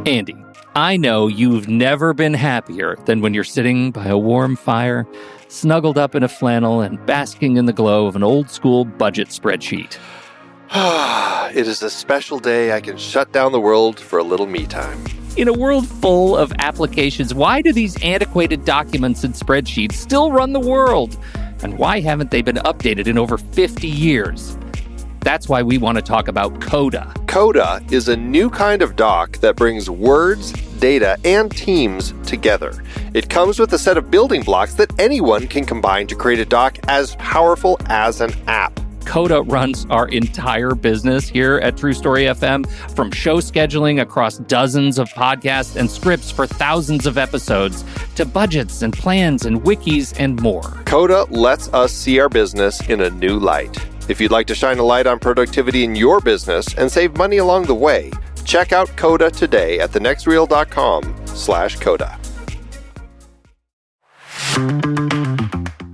Andy, I know you've never been happier than when you're sitting by a warm fire, snuggled up in a flannel and basking in the glow of an old-school budget spreadsheet. It is a special day I can shut down the world for a little me time. In a world full of applications, why do these antiquated documents and spreadsheets still run the world? And why haven't they been updated in over 50 years? That's why we want to talk about Coda. Coda is a new kind of doc that brings words, data, and teams together. It comes with a set of building blocks that anyone can combine to create a doc as powerful as an app. Coda runs our entire business here at True Story FM, from show scheduling across dozens of podcasts and scripts for thousands of episodes, to budgets and plans and wikis and more. Coda lets us see our business in a new light. If you'd like to shine a light on productivity in your business and save money along the way, check out Coda today at thenextreel.com/Coda.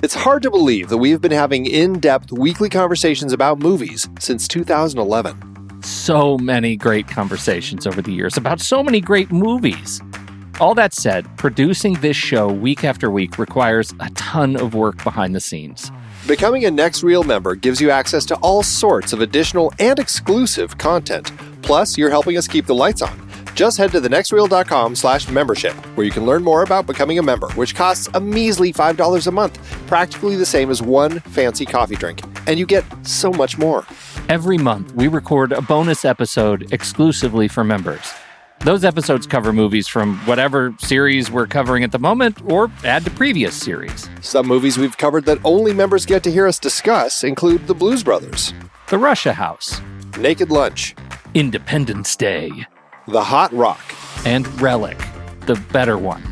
It's hard to believe that we've been having in-depth weekly conversations about movies since 2011. So many great conversations over the years about so many great movies. All that said, producing this show week after week requires a ton of work behind the scenes. Becoming a Next Reel member gives you access to all sorts of additional and exclusive content. Plus, you're helping us keep the lights on. Just head to thenextreel.com/membership, where you can learn more about becoming a member, which costs a measly $5 a month, practically the same as one fancy coffee drink. And you get so much more. Every month, we record a bonus episode exclusively for members. Those episodes cover movies from whatever series we're covering at the moment, or add to previous series. Some movies we've covered that only members get to hear us discuss include The Blues Brothers, The Russia House, Naked Lunch, Independence Day, The Hot Rock, and Relic, the better one.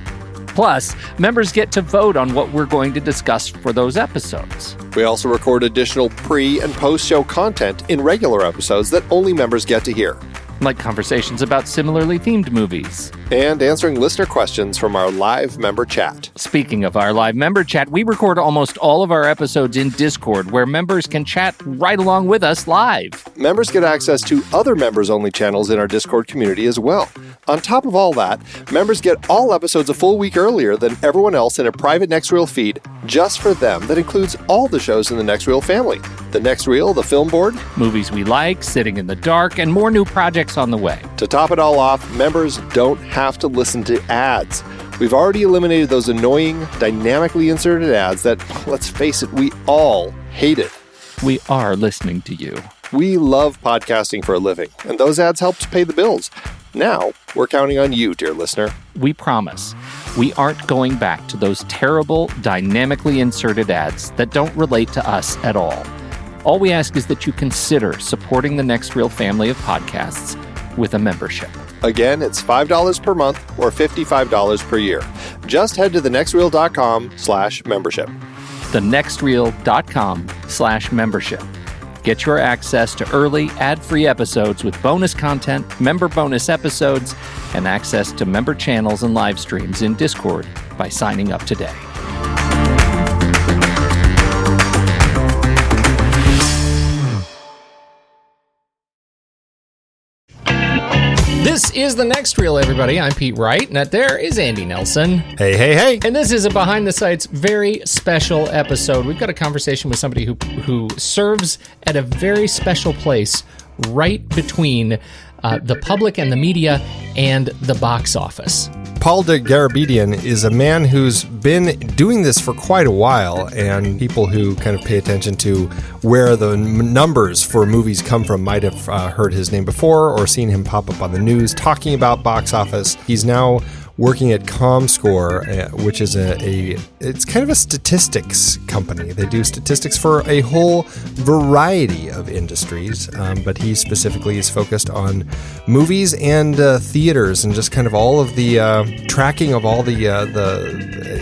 Plus, members get to vote on what we're going to discuss for those episodes. We also record additional pre- and post-show content in regular episodes that only members get to hear, like conversations about similarly themed movies. And answering listener questions from our live member chat. Speaking of our live member chat, we record almost all of our episodes in Discord, where members can chat right along with us live. Members get access to other members-only channels in our Discord community as well. On top of all that, members get all episodes a full week earlier than everyone else in a private Next Reel feed just for them that includes all the shows in the Next Reel family. The Next Reel, the Film Board, movies we like, Sitting in the Dark, and more new projects on the way. To top it all off, members don't have to listen to ads. We've already eliminated those annoying, dynamically inserted ads that, let's face it, we all hated. We are listening to you. We love podcasting for a living, and those ads help to pay the bills. Now, we're counting on you, dear listener. We promise we aren't going back to those terrible, dynamically inserted ads that don't relate to us at all. All we ask is that you consider supporting the Next Reel family of podcasts with a membership. Again, it's $5 per month or $55 per year. Just head to thenextreel.com/membership. thenextreel.com/membership. Get your access to early, ad-free episodes with bonus content, member bonus episodes, and access to member channels and live streams in Discord by signing up today. This is The Next Reel, everybody. I'm Pete Wright, and that there is Andy Nelson. Hey, hey, hey. And this is a Behind the Sights very special episode. We've got a conversation with somebody who serves at a very special place right between the public and the media and the box office. Paul Dergarabedian is a man who's been doing this for quite a while, and people who kind of pay attention to where the numbers for movies come from might have heard his name before or seen him pop up on the news talking about box office. He's now working at Comscore, which is it's kind of a statistics company. They do statistics for a whole variety of industries, but he specifically is focused on movies and theaters and just kind of all of the tracking of all the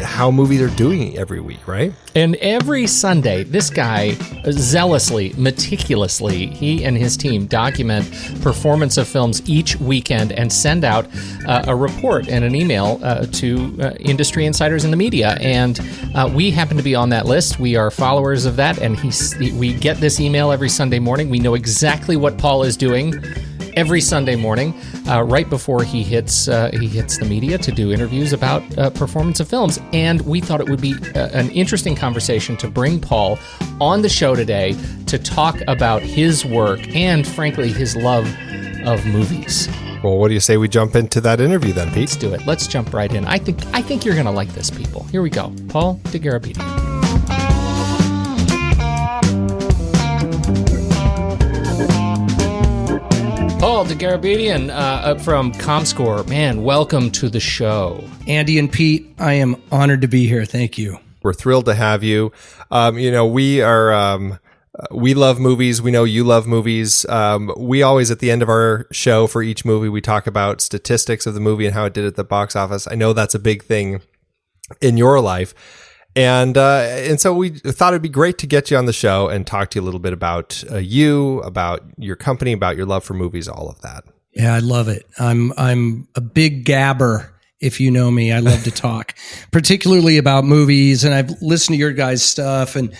how movies are doing every week, right? And every Sunday, this guy zealously, meticulously, he and his team document performance of films each weekend and send out a report and an email to industry insiders in the media. And we happen to be on that list. We are followers of that. And we get this email every Sunday morning. We know exactly what Paul is doing every Sunday morning, right before he hits the media to do interviews about performance of films. And we thought it would be an interesting conversation to bring Paul on the show today to talk about his work and, frankly, his love of movies. Well, what do you say we jump into that interview then, Pete? Let's do it. Let's jump right in. I think you're going to like this, people. Here we go. Paul Dergarabedian. Paul Dergarabedian from Comscore. Man, welcome to the show. Andy and Pete, I am honored to be here. Thank you. We're thrilled to have you. We are... we love movies. We know you love movies. We always, at the end of our show for each movie, we talk about statistics of the movie and how it did at the box office. I know that's a big thing in your life. And so we thought it'd be great to get you on the show and talk to you a little bit about you, about your company, about your love for movies, all of that. Yeah, I love it. I'm a big gabber. If you know me, I love to talk, particularly about movies. And I've listened to your guys' stuff, and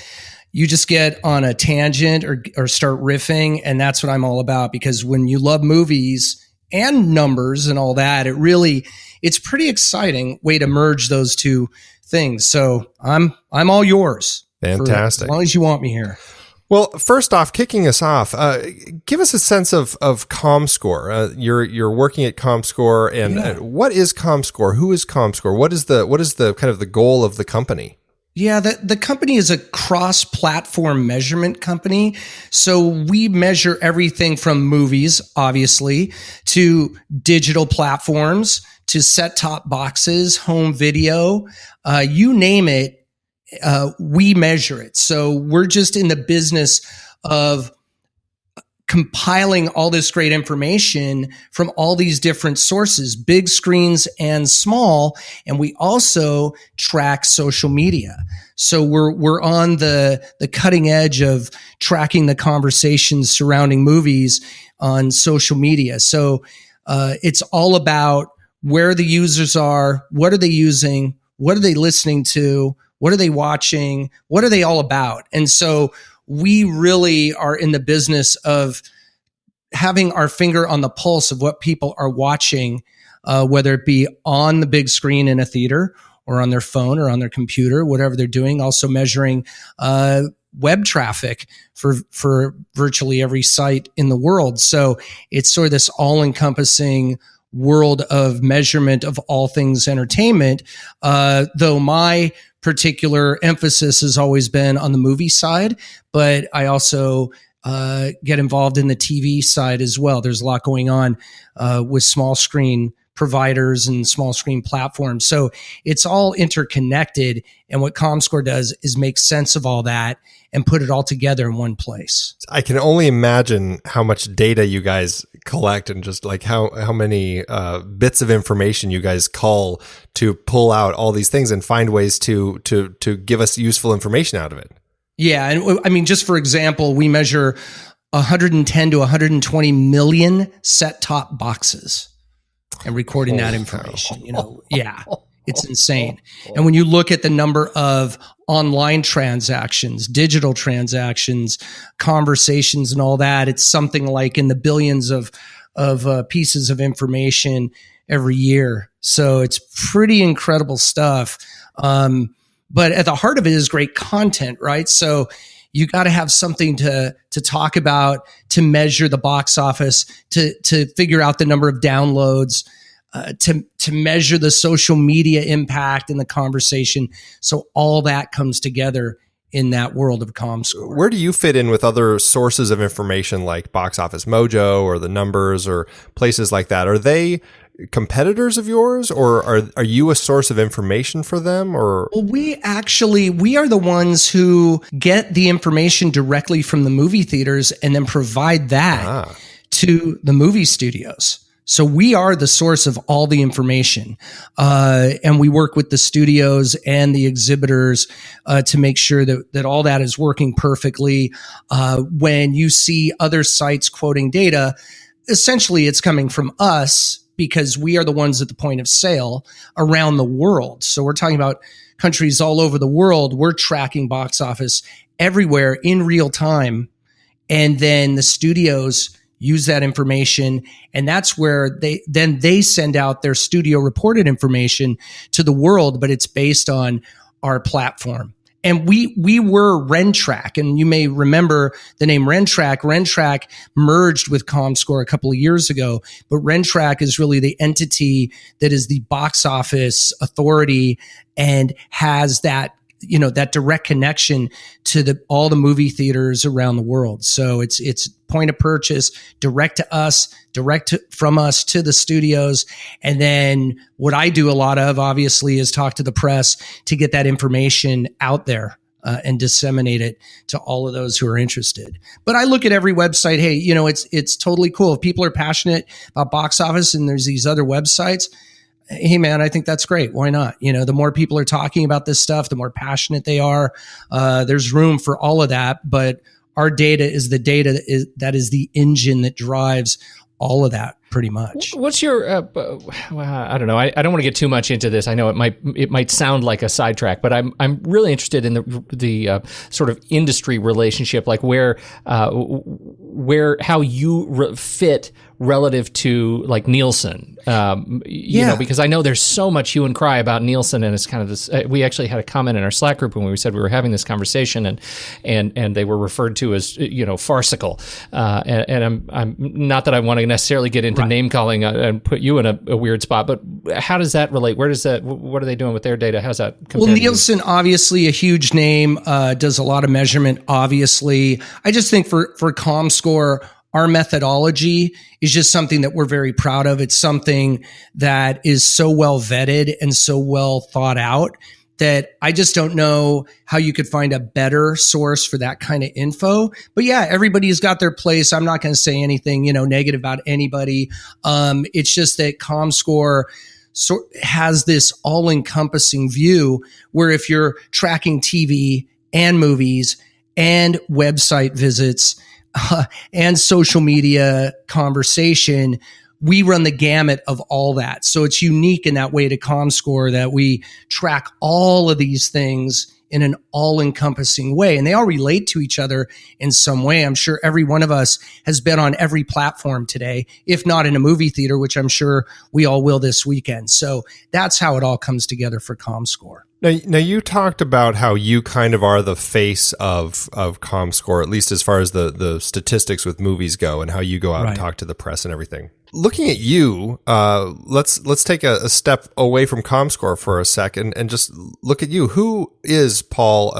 you just get on a tangent or start riffing. And that's what I'm all about, because when you love movies and numbers and all that, it's pretty exciting way to merge those two things. So I'm all yours. Fantastic. As long as you want me here. Well, first off, kicking us off, give us a sense of Comscore. You're working at Comscore, and what is Comscore? Who is Comscore? What is the kind of the goal of the company? Yeah, the company is a cross-platform measurement company. So we measure everything from movies, obviously, to digital platforms, to set-top boxes, home video, you name it, we measure it. So we're just in the business of compiling all this great information from all these different sources, big screens and small. And we also track social media. So we're on the cutting edge of tracking the conversations surrounding movies on social media. So it's all about where the users are, what are they using, what are they listening to, what are they watching, what are they all about? And so we really are in the business of having our finger on the pulse of what people are watching, whether it be on the big screen in a theater or on their phone or on their computer, whatever they're doing. Also measuring web traffic for virtually every site in the world. So it's sort of this all-encompassing world of measurement of all things entertainment, though my particular emphasis has always been on the movie side, but I also get involved in the TV side as well. There's a lot going on with small screen providers and small screen platforms. So it's all interconnected. And what Comscore does is make sense of all that and put it all together in one place. I can only imagine how much data you guys collect, and just like how many bits of information you guys cull to pull out all these things and find ways to give us useful information out of it. Yeah. And I mean, just for example, we measure 110 to 120 million set-top boxes and recording that information, yeah, it's insane. And when you look at the number of online transactions, digital transactions, conversations and all that, it's something like in the billions of pieces of information every year. So it's pretty incredible stuff. But at the heart of it is great content, right? So you got to have something to talk about, to measure the box office, to figure out the number of downloads, to measure the social media impact in the conversation. So all that comes together in that world of Comscore. Where do you fit in with other sources of information like Box Office Mojo or the numbers or places like that? Are they competitors of yours, or are you a source of information for them? Or well, we are the ones who get the information directly from the movie theaters and then provide that to the movie studios. So we are the source of all the information, and we work with the studios and the exhibitors to make sure that all that is working perfectly. When you see other sites quoting data, essentially it's coming from us, because we are the ones at the point of sale around the world. So we're talking about countries all over the world. We're tracking box office everywhere in real time. And then the studios use that information. And that's where they send out their studio reported information to the world, but it's based on our platform. And we were Rentrack, and you may remember the name Rentrack. Rentrack merged with Comscore a couple of years ago, but Rentrack is really the entity that is the box office authority and has that, that direct connection to all the movie theaters around the world. So it's point of purchase, direct to us, from us to the studios. And then what I do a lot of, obviously, is talk to the press to get that information out there and disseminate it to all of those who are interested. But I look at every website. Hey, it's totally cool. If people are passionate about box office and there's these other websites, hey man, I think that's great. Why not? The more people are talking about this stuff, the more passionate they are. There's room for all of that, but our data is the data that is the engine that drives all of that pretty much. What's your, I don't know. I don't want to get too much into this. I know it might sound like a sidetrack, but I'm really interested in the sort of industry relationship, like where how you fit relative to like Nielsen, because I know there's so much hue and cry about Nielsen, and it's kind of this. We actually had a comment in our Slack group when we said we were having this conversation, and they were referred to as farcical. And I'm not that I want to necessarily get into name calling and put you in a weird spot, but how does that relate? What are they doing with their data? How's that compare? Well, Nielsen, obviously a huge name, does a lot of measurement. Obviously, I just think for Comscore, our methodology is just something that we're very proud of. It's something that is so well vetted and so well thought out that I just don't know how you could find a better source for that kind of info. But yeah, everybody's got their place. I'm not going to say anything, negative about anybody. It's just that Comscore has this all-encompassing view where if you're tracking TV and movies and website visits, and social media conversation, we run the gamut of all that. So it's unique in that way to Comscore that we track all of these things in an all-encompassing way. And they all relate to each other in some way. I'm sure every one of us has been on every platform today, if not in a movie theater, which I'm sure we all will this weekend. So that's how it all comes together for Comscore. Now you talked about how you kind of are the face of Comscore, at least as far as the statistics with movies go, and how you go out and talk to the press and everything. Looking at you, let's take a step away from Comscore for a second and just look at you. Who is Paul?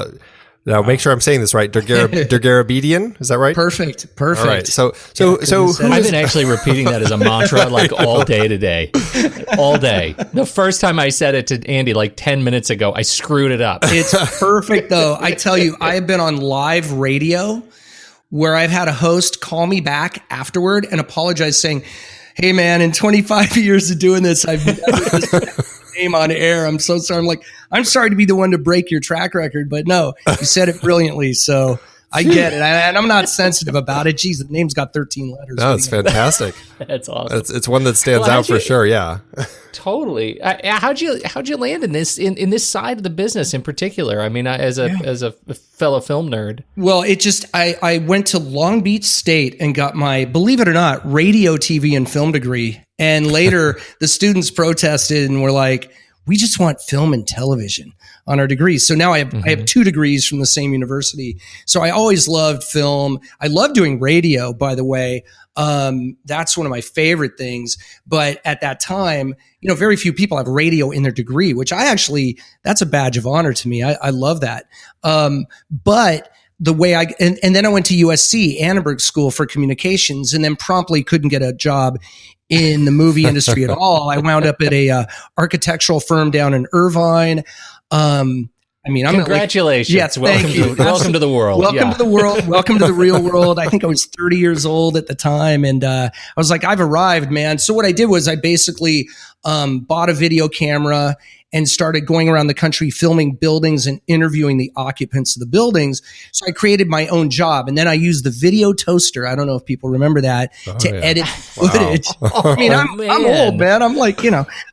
Now, make sure I'm saying this right. Dergarabedian, is that right? Perfect. All right. So I've been actually repeating that as a mantra like all day today, all day. The first time I said it to Andy like 10 minutes ago, I screwed it up. It's perfect though. I tell you, I have been on live radio where I've had a host call me back afterward and apologize, saying, "Hey man, in 25 years of doing this, I've never name on air. I'm so sorry." I'm like, I'm sorry to be the one to break your track record, but no, you said it brilliantly. So I get it. And I'm not sensitive about it. Geez, the name's got 13 letters. No, it's fantastic. That's awesome. It's one that stands out for sure. Yeah. Totally. How'd you land in this side of the business in particular? I mean, as a fellow film nerd. Well, I went to Long Beach State and got my, believe it or not, radio, TV, and film degree. And later the students protested and were like, "We just want film and television on our degrees." So now I have 2 degrees from the same university. So I always loved film. I love doing radio, by the way. That's one of my favorite things. But at that time, very few people have radio in their degree, which that's a badge of honor to me. I love that. But the way and then I went to USC, Annenberg School for Communications, and then promptly couldn't get a job in the movie industry at all. I wound up at a architectural firm down in Irvine. Congratulations. Yes, welcome to the world. Welcome to the world. Welcome to the real world. I think I was 30 years old at the time. And I was like, I've arrived, man. So what I did was I basically bought a video camera and started going around the country filming buildings and interviewing the occupants of the buildings. So I created my own job. And then I used the video toaster. I don't know if people remember that edit footage. I mean, I'm old, man. I'm like,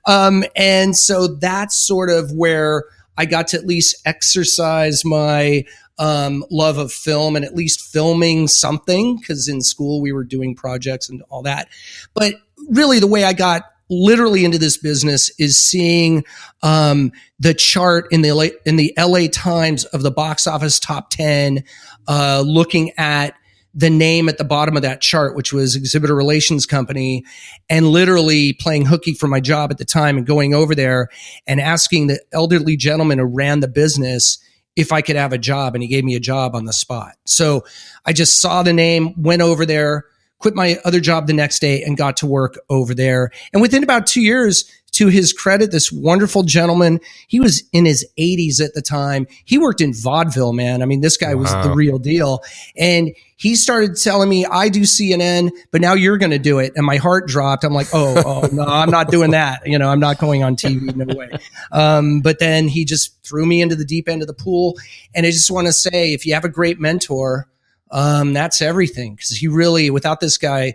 and so that's sort of where I got to at least exercise my love of film and at least filming something, because in school we were doing projects and all that. But really the way I got literally into this business is seeing the chart in the LA Times of the box office top 10, looking at the name at the bottom of that chart, which was Exhibitor Relations Company, and literally playing hooky for my job at the time and going over there and asking the elderly gentleman who ran the business if I could have a job. And he gave me a job on the spot. So I just saw the name, went over there, quit my other job the next day, and got to work over there. And within about 2 years, to his credit, this wonderful gentleman, he was in his 80s at the time. He worked in vaudeville, man. I mean, this guy was the real deal. And he started telling me, I do CNN, but now you're going to do it. And my heart dropped. I'm like, oh, no, I'm not doing that. I'm not going on TV. No way. But then he just threw me into the deep end of the pool. And I just want to say, if you have a great mentor, that's everything. Because he really, without this guy,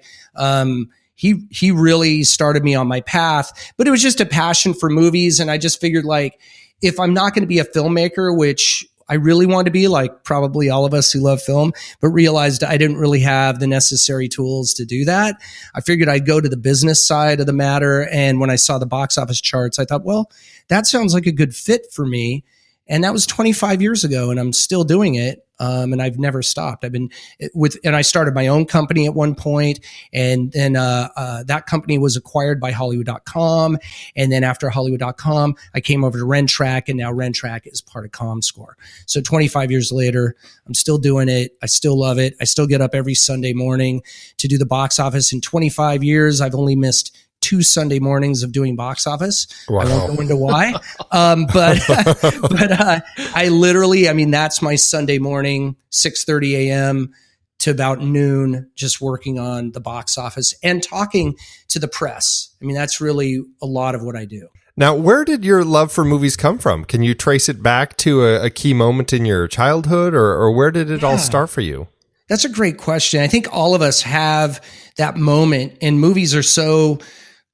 he really started me on my path. But it was just a passion for movies. And I just figured, like, if I'm not going to be a filmmaker, which I really wanted to be, like probably all of us who love film, but realized I didn't really have the necessary tools to do that, I figured I'd go to the business side of the matter. And when I saw the box office charts, I thought, well, that sounds like a good fit for me. And that was 25 years ago, and I'm still doing it. And I've never stopped. And I started my own company at one point, and then that company was acquired by Hollywood.com. And then after Hollywood.com, I came over to Rentrack, and now Rentrack is part of Comscore. So 25 years later, I'm still doing it. I still love it. I still get up every Sunday morning to do the box office. In 25 years, I've only missed 2 Sunday mornings of doing box office. Wow. I won't go into why. But I literally, that's my Sunday morning, 6:30 a.m. to about noon, just working on the box office and talking to the press. That's really a lot of what I do. Now, where did your love for movies come from? Can you trace it back to a key moment in your childhood, or where did it all start for you? That's a great question. I think all of us have that moment, and movies are so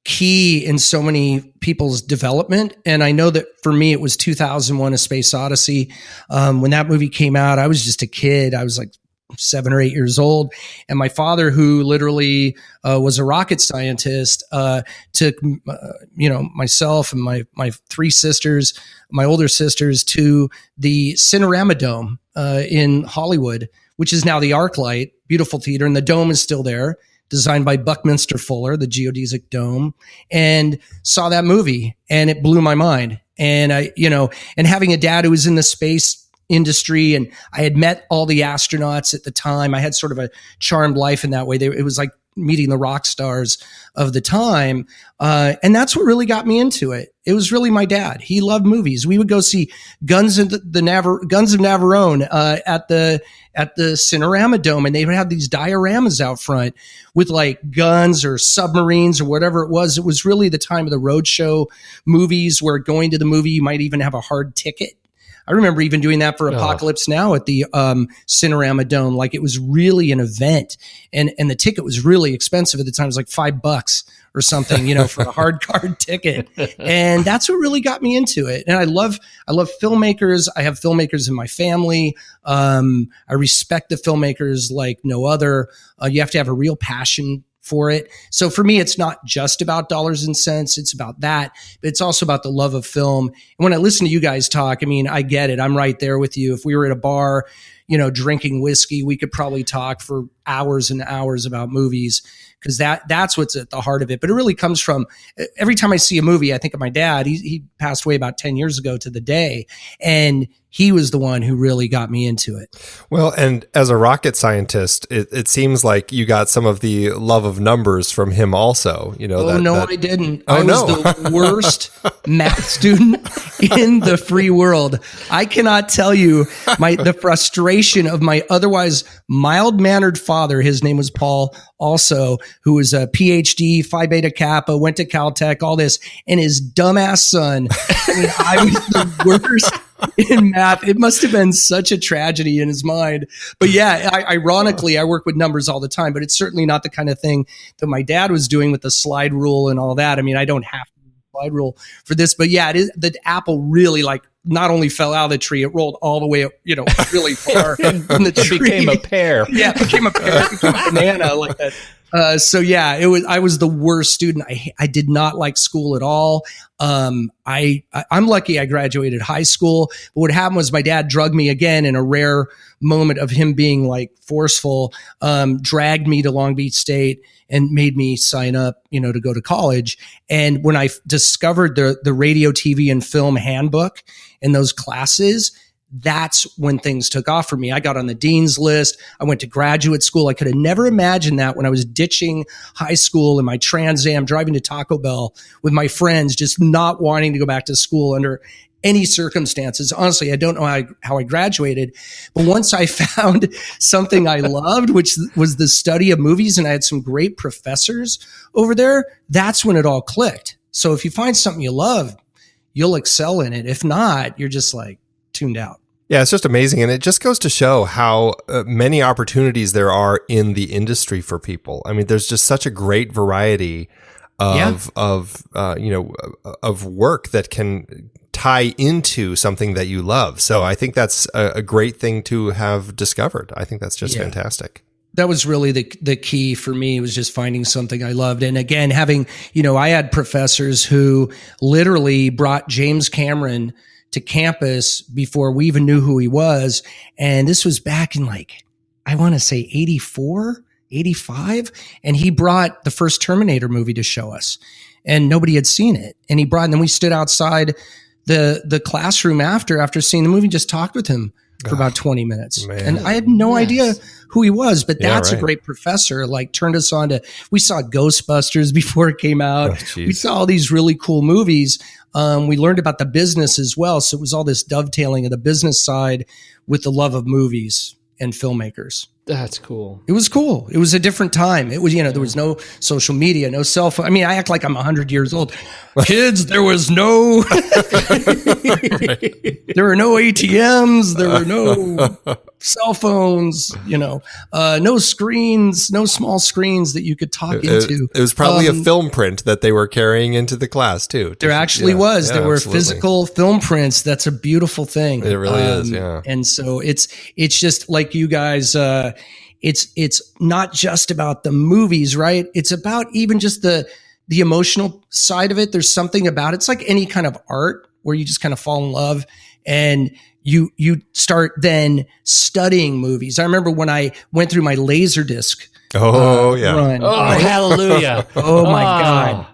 key in so many people's development. And I know that for me, it was 2001: A Space Odyssey. When that movie came out, I was just a kid. I was like 7 or 8 years old. And my father, who literally was a rocket scientist, took myself and my 3 sisters, my older sisters, to the Cinerama Dome in Hollywood, which is now the ArcLight, beautiful theater. And the dome is still there, designed by Buckminster Fuller, the geodesic dome, and saw that movie, and it blew my mind. And and having a dad who was in the space industry, and I had met all the astronauts at the time. I had sort of a charmed life in that way. It was like meeting the rock stars of the time. And that's what really got me into it. It was really my dad. He loved movies. We would go see Guns of Navarone at the Cinerama Dome, and they would have these dioramas out front with like guns or submarines or whatever it was. It was really the time of the roadshow movies, where going to the movie, you might even have a hard ticket. I remember even doing that for Apocalypse Now at the Cinerama Dome. Like, it was really an event, and the ticket was really expensive at the time. It was like $5 or something, for a hard card ticket. And that's what really got me into it. And I love filmmakers. I have filmmakers in my family. I respect the filmmakers like no other. You have to have a real passion for it. So for me, it's not just about dollars and cents. It's about that, but it's also about the love of film. And when I listen to you guys talk, I get it. I'm right there with you. If we were at a bar, drinking whiskey, we could probably talk for hours and hours about movies, because that's what's at the heart of it. But it really comes from, every time I see a movie, I think of my dad. He passed away about 10 years ago to the day, and he was the one who really got me into it. Well, and as a rocket scientist, it seems like you got some of the love of numbers from him also. I didn't. I was the worst math student in the free world. I cannot tell you the frustration of my otherwise mild-mannered father. His name was Paul, also, who was a PhD, Phi Beta Kappa, went to Caltech, all this, and his dumbass son. I was the worst in math. It must have been such a tragedy in his mind. But yeah, ironically, I work with numbers all the time, but it's certainly not the kind of thing that my dad was doing with the slide rule and all that. I don't have to slide rule for this. But yeah, it is, the apple really like not only fell out of the tree, it rolled all the way, really far from the tree. It became a pear. Yeah, it became a pear. It became a banana like that. So yeah, I was the worst student. I did not like school at all. I'm lucky I graduated high school, but what happened was my dad drugged me again in a rare moment of him being like forceful, dragged me to Long Beach State and made me sign up, to go to college. And when I discovered the radio, TV, and film handbook in those classes, that's when things took off for me. I got on the dean's list. I went to graduate school. I could have never imagined that when I was ditching high school in my Trans Am, driving to Taco Bell with my friends, just not wanting to go back to school under any circumstances. Honestly, I don't know how I graduated, but once I found something I loved, which was the study of movies, and I had some great professors over there, that's when it all clicked. So if you find something you love, you'll excel in it. If not, you're just like tuned out. Yeah, it's just amazing. And it just goes to show how many opportunities there are in the industry for people. I mean, there's just such a great variety of work that can tie into something that you love. So I think that's a great thing to have discovered. I think that's just fantastic. That was really the key for me, was just finding something I loved. And again, having, I had professors who literally brought James Cameron to campus before we even knew who he was. And this was back in I want to say 84, 85. And he brought the first Terminator movie to show us, and nobody had seen it. And and then we stood outside the classroom after seeing the movie, just talked with him for about 20 minutes. Man. And I had no idea who he was, but that's a great professor. Turned us on to, we saw Ghostbusters before it came out. We saw all these really cool movies. We learned about the business as well. So it was all this dovetailing of the business side with the love of movies and filmmakers. That's cool. It was cool. It was a different time. It was, there was no social media, no cell phone. I mean, I act like I'm 100 years old. Kids, there was no, there were no ATMs. There were no cell phones, no screens, no small screens that you could talk into. It was probably a film print that they were carrying into the class too. There actually was. There were physical film prints. That's a beautiful thing. It really is. Yeah. And so it's just like you guys, it's not just about the movies, right? It's about even just the emotional side of it. There's something about it. It's like any kind of art where you just kind of fall in love and you start then studying movies. I remember when I went through my Laserdisc run. Oh, hallelujah. Oh my God.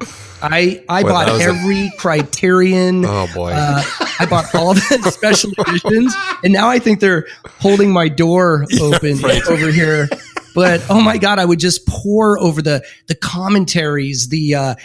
I bought every Criterion. Oh boy. I bought all the special editions, and now I think they're holding my door open over here. But oh my God, I would just pour over the commentaries, the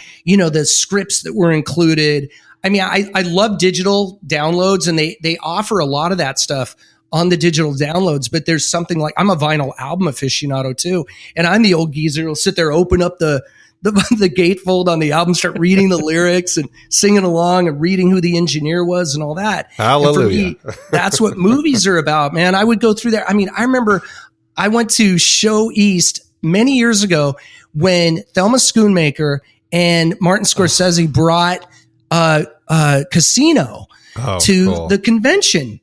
scripts that were included. I mean, I love digital downloads, and they offer a lot of that stuff on the digital downloads, but there's something like, I'm a vinyl album aficionado too. And I'm the old geezer who'll sit there, open up the gatefold on the album, start reading the lyrics and singing along and reading who the engineer was and all that. Hallelujah. And for me, that's what movies are about, man. I would go through there. I mean, I remember I went to Show East many years ago when Thelma Schoonmaker and Martin Scorsese brought Casino to the convention.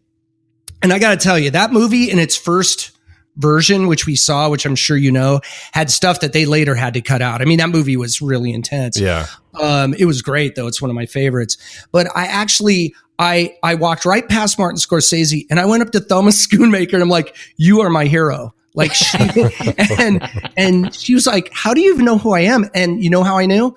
And I got to tell you, that movie in its first version, which we saw, which I'm sure had stuff that they later had to cut out. I mean, that movie was really intense. Yeah. It was great though. It's one of my favorites. But I walked right past Martin Scorsese and I went up to Thelma Schoonmaker and I'm like, you are my hero. Like and she was like, how do you even know who I am? And you know how I knew?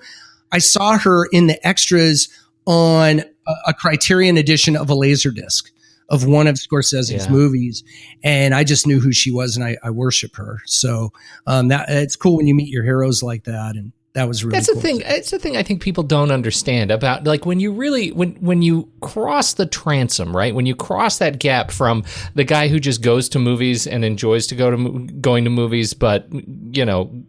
I saw her in the extras on a Criterion edition of a Laserdisc of one of Scorsese's movies. And I just knew who she was and I worship her. So that it's cool when you meet your heroes like that. And that was really cool. It's the thing I think people don't understand about, like, when you really, when you cross the transom, right? When you cross that gap from the guy who just goes to movies and enjoys going to movies, but,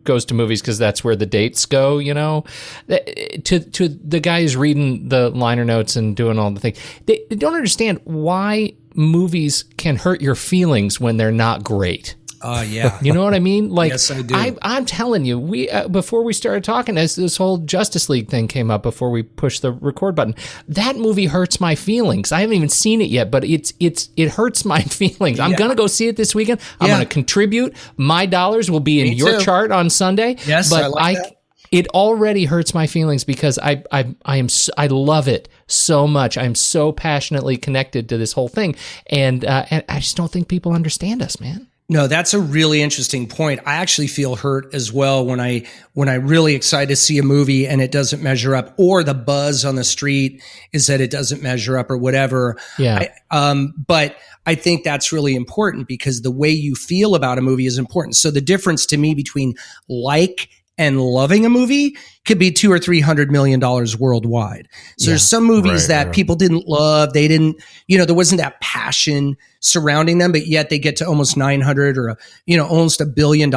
goes to movies because that's where the dates go, to the guy who's reading the liner notes and doing all the things. They don't understand why movies can hurt your feelings when they're not great. Yeah. You know what I mean? Like, Yes, I do. I'm telling you, we before we started talking, as this whole Justice League thing came up, before we pushed the record button, that movie hurts my feelings. I haven't even seen it yet, but it hurts my feelings. I'm gonna go see it this weekend. I'm gonna contribute. My dollars will be in your chart on Sunday. Yes, but I like that. It already hurts my feelings because I love it so much. I'm so passionately connected to this whole thing, and I just don't think people understand us, man. No, that's a really interesting point. I actually feel hurt as well when I really excited to see a movie and it doesn't measure up, or the buzz on the street is that it doesn't measure up or whatever. Yeah. But I think that's really important because the way you feel about a movie is important. So the difference to me between like and loving a movie could be $200 or $300 million worldwide. So there's some movies that people didn't love. They didn't, there wasn't that passion surrounding them, but yet they get to almost 900 or, almost $1 billion.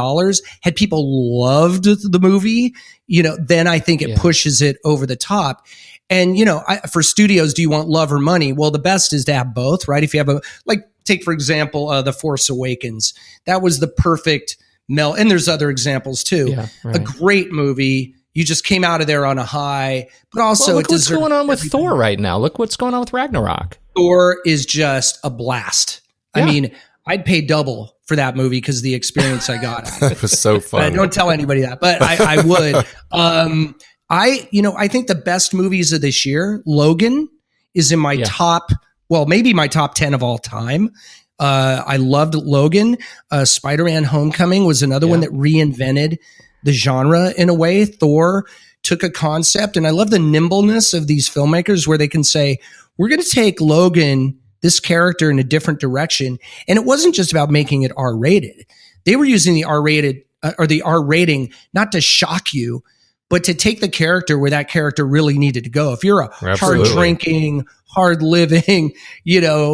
Had people loved the movie, then I think it pushes it over the top. And, for studios, do you want love or money? Well, the best is to have both, right? If you have take, for example, The Force Awakens, that was the perfect and there's other examples too. Yeah, right. A great movie. You just came out of there on a high, but also look what's going on with Thor right now. Look what's going on with Ragnarok. Thor is just a blast. Yeah. I mean, I'd pay double for that movie because the experience I got. It was so fun. Don't tell anybody that, but I would. I think the best movies of this year, Logan is in my top, maybe my top 10 of all time. I loved Logan. Spider-Man Homecoming was another one that reinvented the genre in a way. Thor took a concept, and I love the nimbleness of these filmmakers where they can say, we're going to take Logan, this character, in a different direction. And it wasn't just about making it R-rated. They were using the R-rated or the R rating not to shock you, but to take the character where that character really needed to go. If you're a hard drinking, hard living,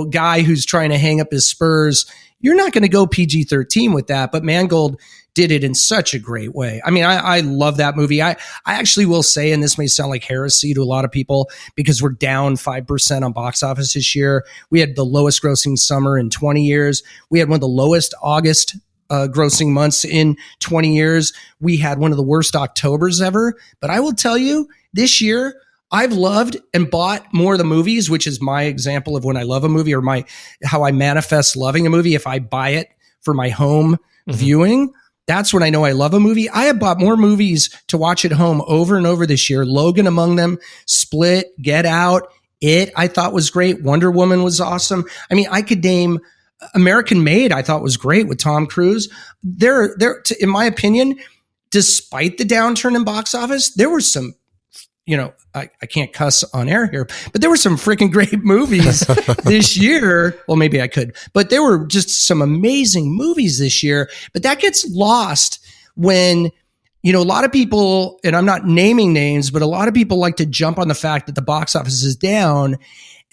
guy who's trying to hang up his spurs, you're not going to go PG-13 with that. But Mangold did it in such a great way. I mean, I love that movie. I actually will say, and this may sound like heresy to a lot of people because we're down 5% on box office this year. We had the lowest grossing summer in 20 years. We had one of the lowest August grossing months in 20 years. We had one of the worst Octobers ever. But I will tell you, this year, I've loved and bought more of the movies, which is my example of when I love a movie or how I manifest loving a movie. If I buy it for my home viewing, that's when I know I love a movie. I have bought more movies to watch at home over and over this year. Logan among them, Split, Get Out, It, I thought was great. Wonder Woman was awesome. I mean, I could name American Made, I thought was great with Tom Cruise. There, in my opinion, despite the downturn in box office, there were some, I can't cuss on air here, but there were some freaking great movies this year. Well, maybe I could, but there were just some amazing movies this year. But that gets lost when, a lot of people, and I'm not naming names, but a lot of people like to jump on the fact that the box office is down.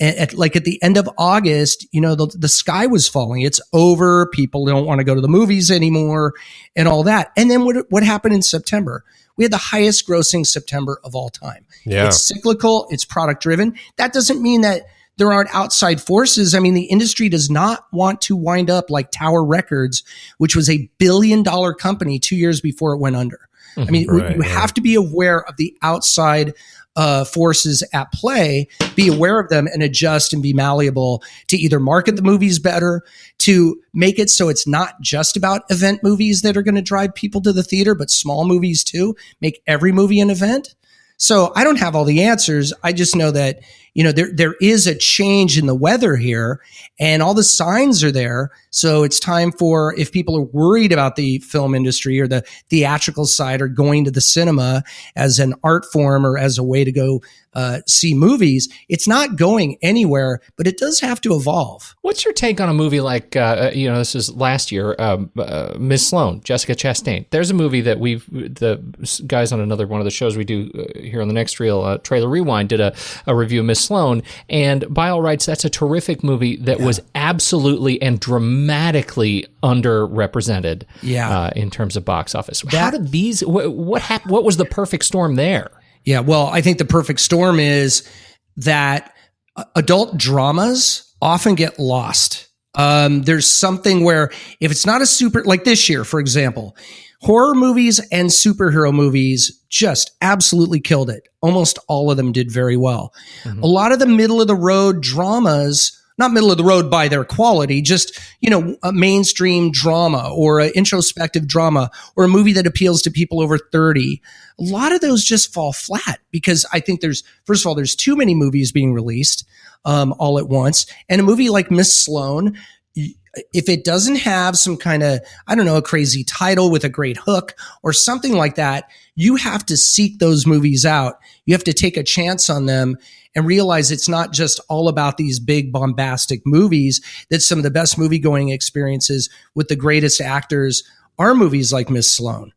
At the end of August, the sky was falling. It's over. People don't want to go to the movies anymore and all that. And then what happened in September? We had the highest grossing September of all time. Yeah. It's cyclical. It's product driven. That doesn't mean that there aren't outside forces. I mean, the industry does not want to wind up like Tower Records, which was $1 billion company 2 years before it went under. I mean, you have to be aware of the outside forces at play, be aware of them and adjust and be malleable to either market the movies better, to make it so it's not just about event movies that are going to drive people to the theater, but small movies too. Make every movie an event. So I don't have all the answers. I just know that, there is a change in the weather here and all the signs are there. So it's time for, if people are worried about the film industry or the theatrical side or going to the cinema as an art form or as a way to go see movies, it's not going anywhere, but it does have to evolve. What's your take on a movie like, this is last year, Miss Sloane, Jessica Chastain? There's a movie that the guys on another one of the shows we do here on the Next Reel, Trailer Rewind, did a review of Miss Sloane. And by all rights, that's a terrific movie that was absolutely and dramatically underrepresented in terms of box office. How did these, what happened? What was the perfect storm there? Yeah, well, I think the perfect storm is that adult dramas often get lost There's something where if it's not a super, like this year, for example, horror movies and superhero movies just absolutely killed it. Almost all of them did very well. A lot of the middle of the road dramas, not middle of the road by their quality, just, a mainstream drama or an introspective drama or a movie that appeals to people over 30. A lot of those just fall flat because I think first of all, there's too many movies being released all at once. And a movie like Miss Sloane, if it doesn't have some kind of, a crazy title with a great hook or something like that, you have to seek those movies out. You have to take a chance on them and realize it's not just all about these big bombastic movies, that some of the best movie going experiences with the greatest actors are movies like Miss Sloane.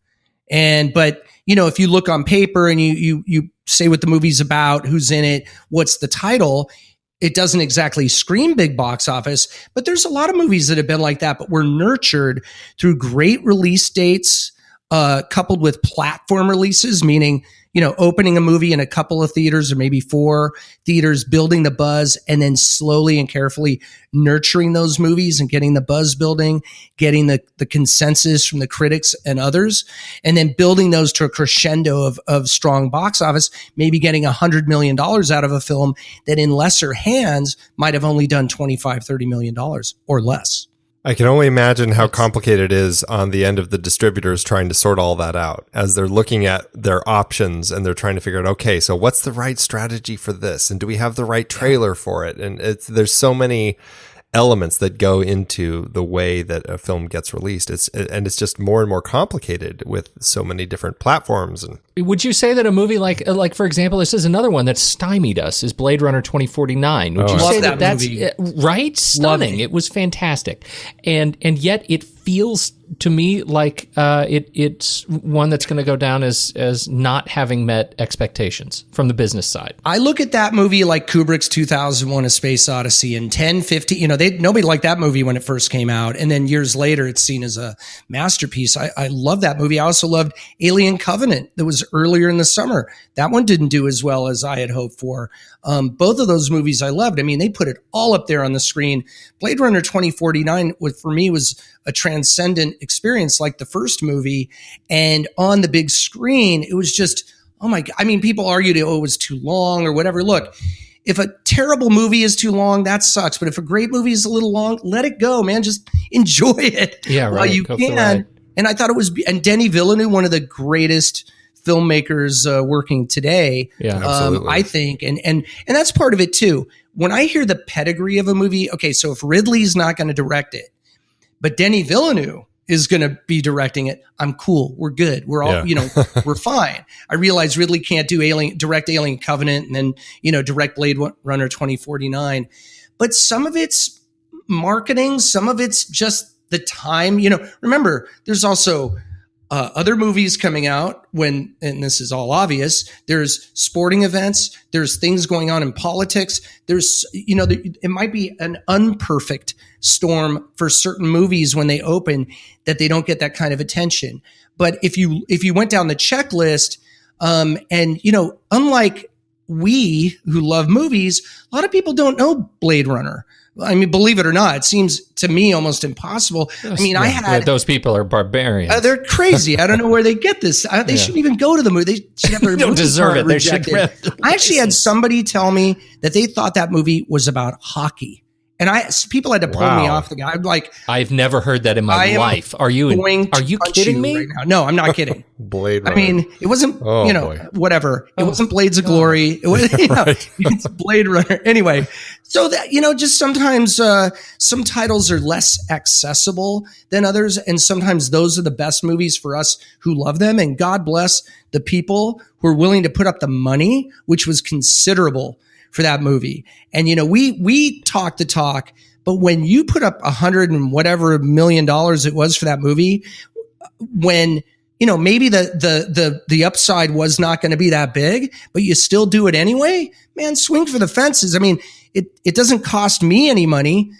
But if you look on paper and you say what the movie's about, who's in it, what's the title, it doesn't exactly scream big box office, but there's a lot of movies that have been like that, but were nurtured through great release dates, coupled with platform releases, meaning, opening a movie in a couple of theaters or maybe 4 theaters, building the buzz, and then slowly and carefully nurturing those movies and getting the buzz building, getting the consensus from the critics and others, and then building those to a crescendo of strong box office, maybe getting $100 million out of a film that in lesser hands might have only done $25-30 million or less. I can only imagine how complicated it is on the end of the distributors trying to sort all that out as they're looking at their options and they're trying to figure out, okay, so what's the right strategy for this? And do we have the right trailer for it? And there's so many elements that go into the way that a film gets released. It's just more and more complicated with so many different platforms. And would you say that a movie like for example, this is another one that stymied us, is Blade Runner 2049? Would you say that's right? Stunning. It was fantastic, and yet it feels to me like it's one that's going to go down as not having met expectations from the business side. I look at that movie like Kubrick's 2001: A Space Odyssey, and 10, 50, nobody liked that movie when it first came out, and then years later it's seen as a masterpiece. I love that movie. I also loved Alien Covenant that was earlier in the summer. That one didn't do as well as I had hoped for. Both of those movies I loved. I mean, they put it all up there on the screen. Blade Runner 2049 for me was a transcendent experience like the first movie. And on the big screen, it was just, oh my God. I mean, people argued it was too long or whatever. Look, if a terrible movie is too long, that sucks. But if a great movie is a little long, let it go, man. Just enjoy it while you can. And I thought it was, and Denis Villeneuve, one of the greatest filmmakers working today, I think. And that's part of it too. When I hear the pedigree of a movie, okay, so if Ridley's not going to direct it, but Denis Villeneuve is going to be directing it, I'm cool. We're good. We're all, we're fine. I realize Ridley can't do direct Alien Covenant and then, direct Blade Runner 2049. But some of it's marketing, some of it's just the time. Remember, there's also other movies coming out and this is all obvious, there's sporting events, there's things going on in politics. There's, it might be an unperfect storm for certain movies when they open that they don't get that kind of attention. But if you went down the checklist, unlike we who love movies, a lot of people don't know Blade Runner. I mean, believe it or not, it seems to me almost impossible. I mean, those people are barbarians. They're crazy. I don't know where they get this. They shouldn't even go to the movie. They should have their don't deserve it. Rejected. They should. I actually had somebody tell me that they thought that movie was about hockey. And people had to pull me off the guy. I'm like, I've never heard that in my life. Are you kidding me? Right now? No, I'm not kidding. Blade Runner. I mean, it wasn't, whatever. It wasn't Blades of Glory. It was, it's Blade Runner. Anyway, so that, just sometimes some titles are less accessible than others. And sometimes those are the best movies for us who love them. And God bless the people who are willing to put up the money, which was considerable for that movie. And, we talk the talk, but when you put up $100 and whatever million it was for that movie, when, maybe the upside was not going to be that big, but you still do it anyway, man, swing for the fences. I mean, it doesn't cost me any money.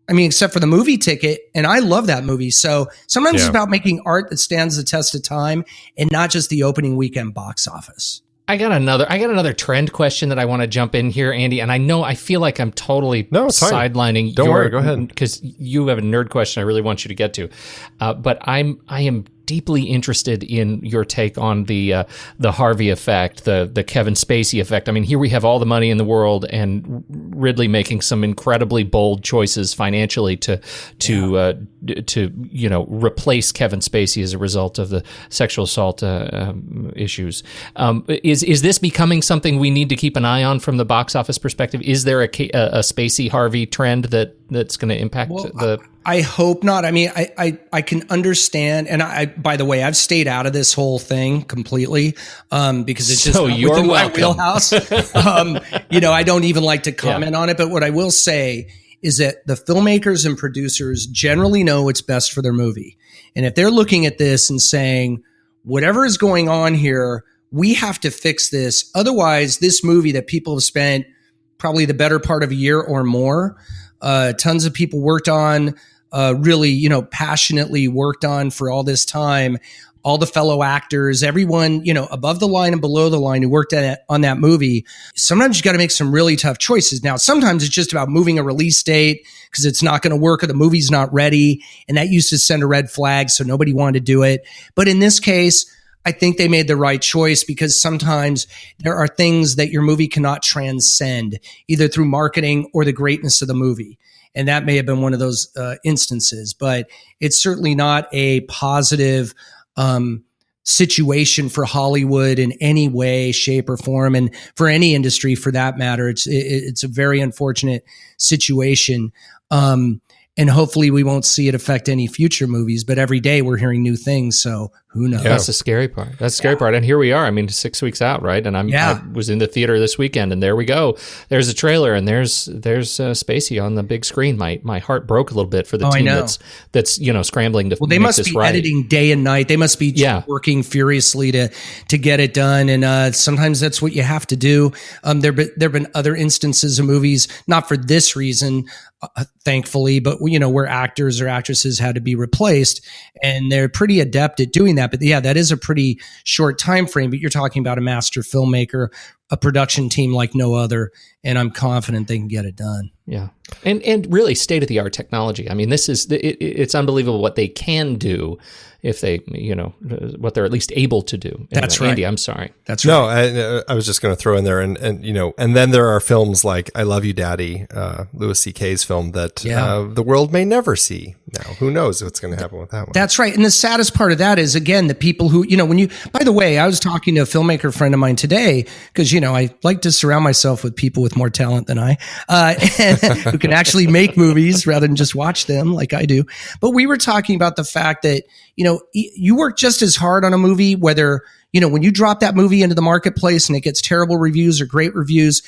I mean, except for the movie ticket. And I love that movie. So sometimes it's about making art that stands the test of time and not just the opening weekend box office. I got another trend question that I want to jump in here, Andy. And I feel like I'm totally it's fine. sidelining. Don't worry, go ahead. Because you have a nerd question I really want you to get to. But I am deeply interested in your take on the Harvey effect, the Kevin Spacey effect. I mean, here we have all the money in the world, and Ridley making some incredibly bold choices financially to replace Kevin Spacey as a result of the sexual assault issues. Is this becoming something we need to keep an eye on from the box office perspective? Is there a Spacey Harvey trend that's going to impact I hope not. I mean, I can understand, and by the way, I've stayed out of this whole thing completely because it's just not within my wheelhouse. I don't even like to comment on it. But what I will say is that the filmmakers and producers generally know what's best for their movie, and if they're looking at this and saying, whatever is going on here, we have to fix this. Otherwise, this movie that people have spent probably the better part of a year or more, tons of people worked on, really, passionately worked on for all this time, all the fellow actors, everyone, above the line and below the line who worked on that movie. Sometimes you got to make some really tough choices. Now, sometimes it's just about moving a release date because it's not going to work or the movie's not ready. And that used to send a red flag. So nobody wanted to do it. But in this case, I think they made the right choice because sometimes there are things that your movie cannot transcend either through marketing or the greatness of the movie. And that may have been one of those instances, but it's certainly not a positive situation for Hollywood in any way, shape, or form, and for any industry for that matter. It's a very unfortunate situation. And hopefully we won't see it affect any future movies, but every day we're hearing new things. So who knows? That's the scary part. That's the scary part. And here we are. I mean, 6 weeks out, right? And I was in the theater this weekend, and there we go. There's a trailer, and there's Spacey on the big screen. My heart broke a little bit for the team that's scrambling to. Well, they must be editing day and night. They must be working furiously to get it done. And sometimes that's what you have to do. There've been other instances of movies, not for this reason, thankfully, but where actors or actresses had to be replaced, and they're pretty adept at doing that. But that is a pretty short time frame. But you're talking about a master filmmaker, a production team like no other, and I'm confident they can get it done. Yeah, and really state of the art technology. I mean, it's unbelievable what they can do if they, what they're at least able to do. That's right. Andy, I'm sorry. That's right. No, I was just going to throw in there, and then there are films like I Love You, Daddy, Louis C.K.'s film that the world may never see. Now, who knows what's going to happen with that one? That's right. And the saddest part of that is, again, the people who, by the way, I was talking to a filmmaker friend of mine today because, I like to surround myself with people with more talent than I, who can actually make movies rather than just watch them like I do. But we were talking about the fact that, you work just as hard on a movie, whether, when you drop that movie into the marketplace and it gets terrible reviews or great reviews,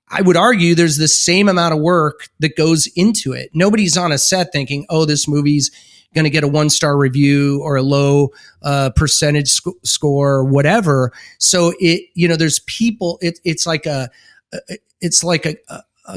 I would argue there's the same amount of work that goes into it. Nobody's on a set thinking, oh, this movie's going to get a 1-star review or a low percentage score or whatever. So there's people, it's like a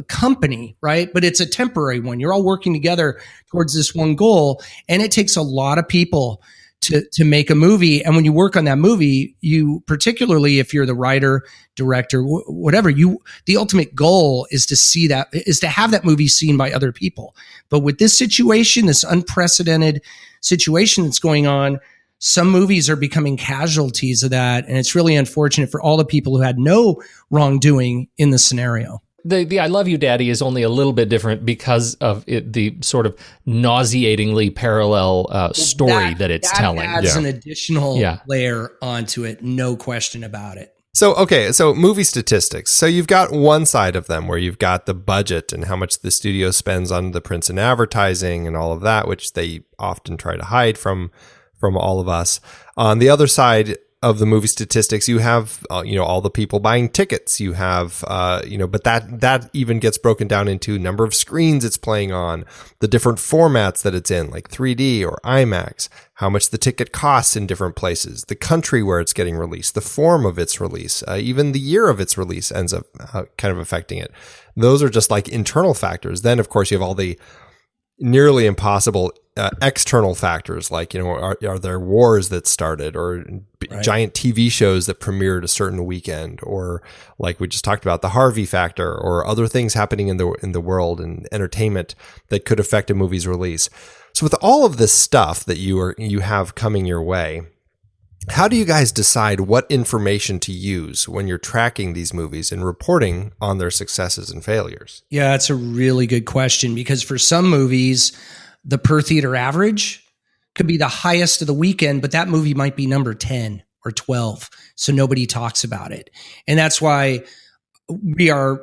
company, right? But it's a temporary one. You're all working together towards this one goal. And it takes a lot of people to make a movie. And when you work on that movie, you, particularly if you're the writer, director, whatever, the ultimate goal is to have that movie seen by other people. But with this situation, this unprecedented situation that's going on, some movies are becoming casualties of that. And it's really unfortunate for all the people who had no wrongdoing in the scenario. The I Love You, Daddy is only a little bit different because of the sort of nauseatingly parallel story that it's telling. That adds an additional layer onto it, no question about it. So movie statistics. So you've got one side of them where you've got the budget and how much the studio spends on the prints and advertising and all of that, which they often try to hide from all of us. On the other side of the movie statistics, you have, all the people buying tickets. You have, but that even gets broken down into number of screens it's playing on, the different formats that it's in, like 3D or IMAX, how much the ticket costs in different places, the country where it's getting released, the form of its release, even the year of its release ends up kind of affecting it. Those are just like internal factors. Then, of course, you have all the nearly impossible external factors like, are there wars that started, or giant TV shows that premiered a certain weekend, or like we just talked about, the Harvey factor, or other things happening in the world and entertainment that could affect a movie's release. So with all of this stuff that you have coming your way, how do you guys decide what information to use when you're tracking these movies and reporting on their successes and failures? Yeah, that's a really good question, because for some movies, the per theater average could be the highest of the weekend, but that movie might be number 10 or 12. So nobody talks about it. And that's why we are,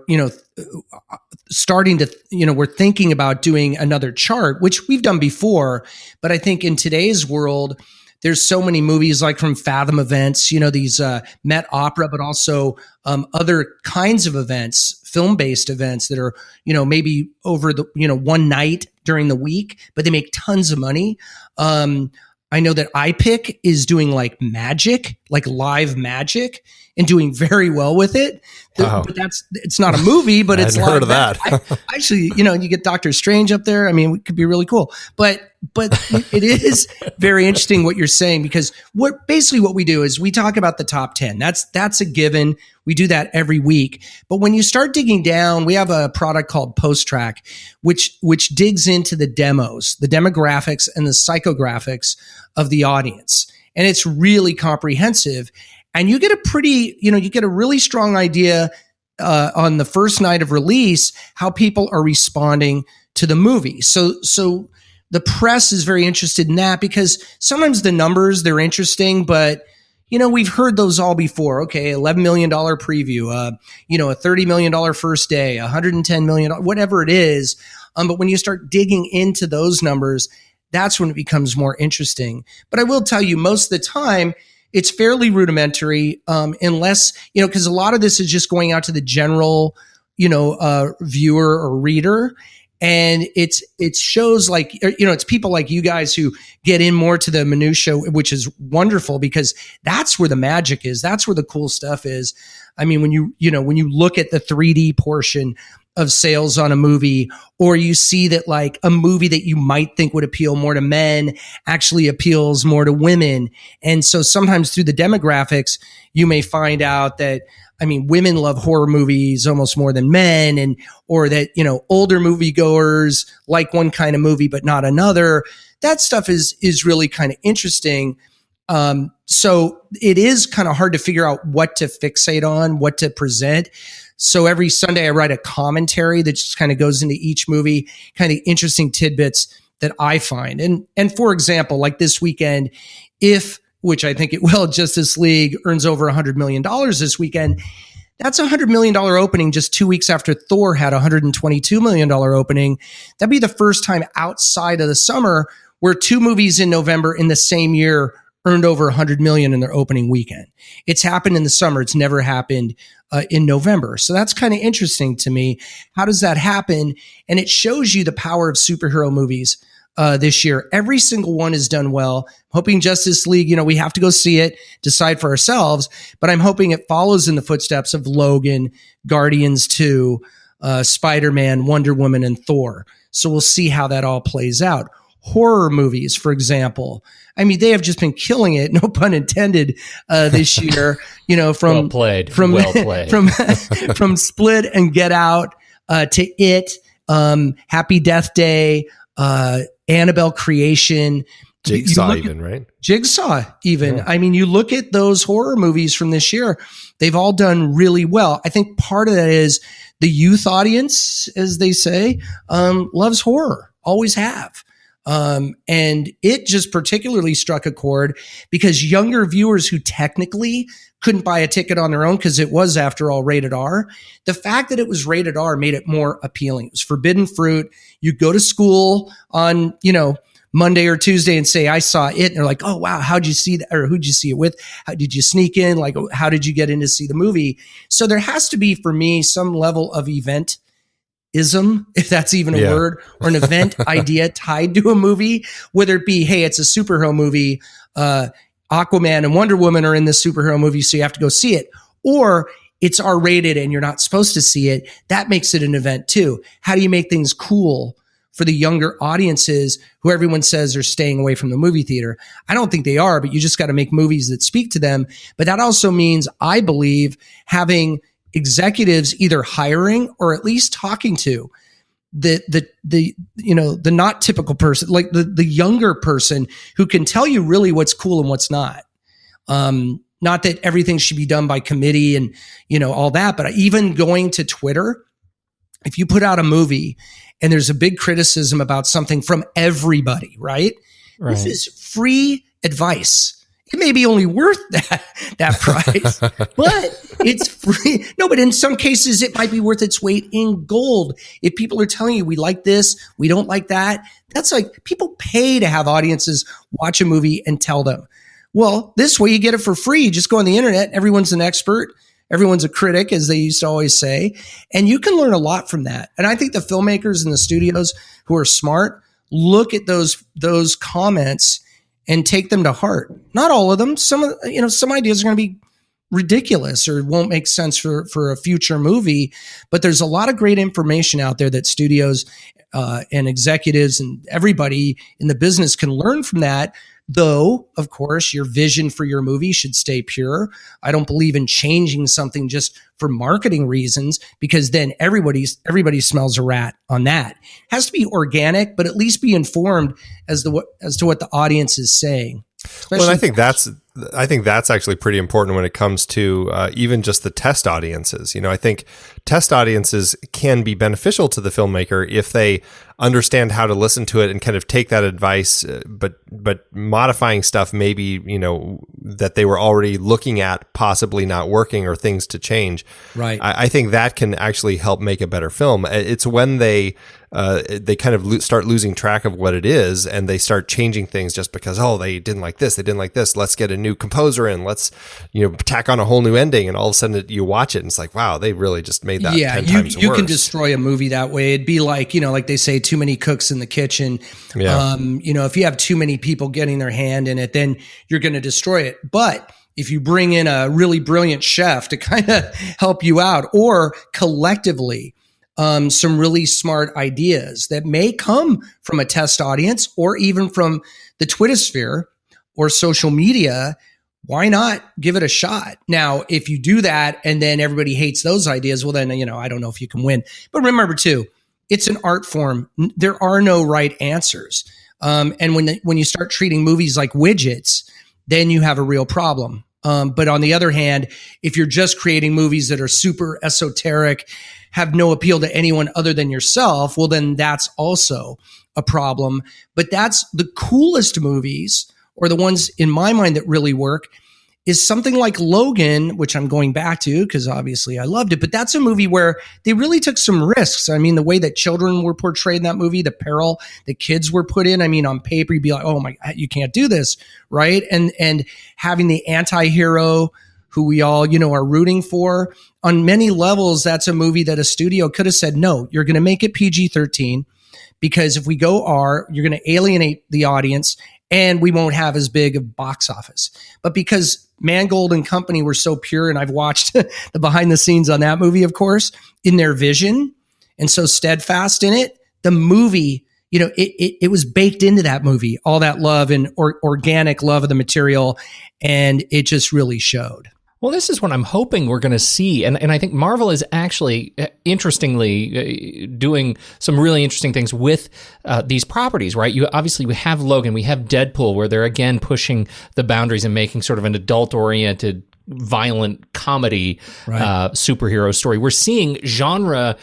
starting to, we're thinking about doing another chart, which we've done before. But I think in today's world, there's so many movies like from Fathom events, these Met Opera, but also other kinds of events, film-based events that are, maybe over the, one night during the week, but they make tons of money. I know that iPick is doing like magic, like live magic, and doing very well with it. Wow. But it's not a movie, but it's live. Heard of that. Actually, you get Doctor Strange up there. I mean, it could be really cool. But it is very interesting what you're saying, because what we do is we talk about the top 10. That's a given. We do that every week. But when you start digging down, we have a product called Post Track, which digs into the demos, the demographics and the psychographics of the audience. And it's really comprehensive. And you get a really strong idea on the first night of release how people are responding to the movie. So the press is very interested in that, because sometimes the numbers, they're interesting, but we've heard those all before. Okay, $11 million preview, a $30 million first day, $110 million, whatever it is. But when you start digging into those numbers, that's when it becomes more interesting. But I will tell you, most of the time, it's fairly rudimentary, unless, because a lot of this is just going out to the general, viewer or reader. And it shows like, it's people like you guys who get in more to the minutia, which is wonderful, because that's where the magic is. That's where the cool stuff is. I mean, when you look at the 3D portion of sales on a movie, or you see that like a movie that you might think would appeal more to men actually appeals more to women. And so sometimes through the demographics, you may find out that, women love horror movies almost more than men, or that, older moviegoers like one kind of movie, but not another. That stuff is really kind of interesting. So it is kind of hard to figure out what to fixate on, what to present. So every Sunday I write a commentary that just kind of goes into each movie, kind of interesting tidbits that I find. And for example, like this weekend, which I think it will, Justice League earns over $100 million this weekend. That's a $100 million opening just 2 weeks after Thor had a $122 million opening. That'd be the first time outside of the summer where two movies in November in the same year earned over $100 million in their opening weekend. It's happened in the summer. It's never happened in November. So that's kind of interesting to me. How does that happen? And it shows you the power of superhero movies this year. Every single one has done well. I'm hoping Justice League, we have to go see it, decide for ourselves, but I'm hoping it follows in the footsteps of Logan, Guardians 2, Spider-Man, Wonder Woman, and Thor. So we'll see how that all plays out. Horror movies, for example, they have just been killing it, no pun intended, this year. From from Split and Get Out to It, Happy Death Day, Annabelle Creation, Jigsaw, even, right? Jigsaw, even. Yeah. You look at those horror movies from this year; they've all done really well. I think part of that is the youth audience, as they say, loves horror, always have. And it just particularly struck a chord because younger viewers who technically couldn't buy a ticket on their own, because it was, after all, rated R. The fact that it was rated R made it more appealing. It was forbidden fruit. You go to school on, Monday or Tuesday and say, I saw it. And they're like, oh, wow, how'd you see that? Or who'd you see it with? How did you sneak in? Like, how did you get in to see the movie? So there has to be, for me, some level of event ism, if that's even a word, or an event idea tied to a movie, whether it be, hey, it's a superhero movie, Aquaman and Wonder Woman are in this superhero movie, so you have to go see it, or it's R-rated and you're not supposed to see it. That makes it an event too. How do you make things cool for the younger audiences who everyone says are staying away from the movie theater. I don't think they are, but you just got to make movies that speak to them. But that also means, I believe, having executives either hiring or at least talking to the not typical person, like the younger person who can tell you really what's cool and what's not. Not that everything should be done by committee and, all that, but even going to Twitter, if you put out a movie and there's a big criticism about something from everybody, right? This is free advice. It may be only worth that price, but it's free. No, but in some cases, it might be worth its weight in gold. If people are telling you, we like this, we don't like that, that's like, people pay to have audiences watch a movie and tell them. Well, this way you get it for free. You just go on the internet. Everyone's an expert. Everyone's a critic, as they used to always say. And you can learn a lot from that. And I think the filmmakers and the studios who are smart look at those comments and take them to heart. Not all of them. Some ideas are going to be ridiculous or won't make sense for a future movie. But there's a lot of great information out there that studios and executives and everybody in the business can learn from that. Though, of course, your vision for your movie should stay pure. I don't believe in changing something just for marketing reasons, because then everybody smells a rat on that. It has to be organic, but at least be informed as to what the audience is saying. Well, and I think that's actually pretty important when it comes to even just the test audiences. I think test audiences can be beneficial to the filmmaker if they understand how to listen to it and kind of take that advice, but modifying stuff maybe, that they were already looking at possibly not working or things to change. Right. I think that can actually help make a better film. It's when they kind of start losing track of what it is and they start changing things just because, they didn't like this, let's get a new composer in, let's tack on a whole new ending, and all of a sudden you watch it and it's like, wow, they really just made that 10 times worse. You can destroy a movie that way. It'd be like, like they say, too many cooks in the kitchen. Yeah. If you have too many people getting their hand in it, then you're going to destroy it. But if you bring in a really brilliant chef to kind of help you out, or collectively, some really smart ideas that may come from a test audience or even from the Twitter sphere or social media, why not give it a shot? Now, if you do that and then everybody hates those ideas, well, then, I don't know if you can win. But remember too, it's an art form. There are no right answers. And when you start treating movies like widgets, then you have a real problem. But on the other hand, if you're just creating movies that are super esoteric, have no appeal to anyone other than yourself, well, then that's also a problem. But that's the coolest movies, or the ones in my mind that really work, is something like Logan, which I'm going back to because obviously I loved it. But that's a movie where they really took some risks. I mean, the way that children were portrayed in that movie, the peril that kids were put in. I mean, on paper, you'd be like, oh my, you can't do this, right? And having the anti-hero who we all, are rooting for. On many levels, that's a movie that a studio could have said, no, you're going to make it PG-13 because if we go R, you're going to alienate the audience and we won't have as big of box office. But because Mangold and company were so pure, and I've watched the behind the scenes on that movie, of course, in their vision, and so steadfast in it, the movie, it was baked into that movie, all that love and organic love of the material, and it just really showed. Well, this is what I'm hoping we're going to see. And I think Marvel is actually, interestingly, doing some really interesting things with these properties, right? We have Logan, we have Deadpool, where they're again pushing the boundaries and making sort of an adult-oriented, violent comedy superhero story. We're seeing genre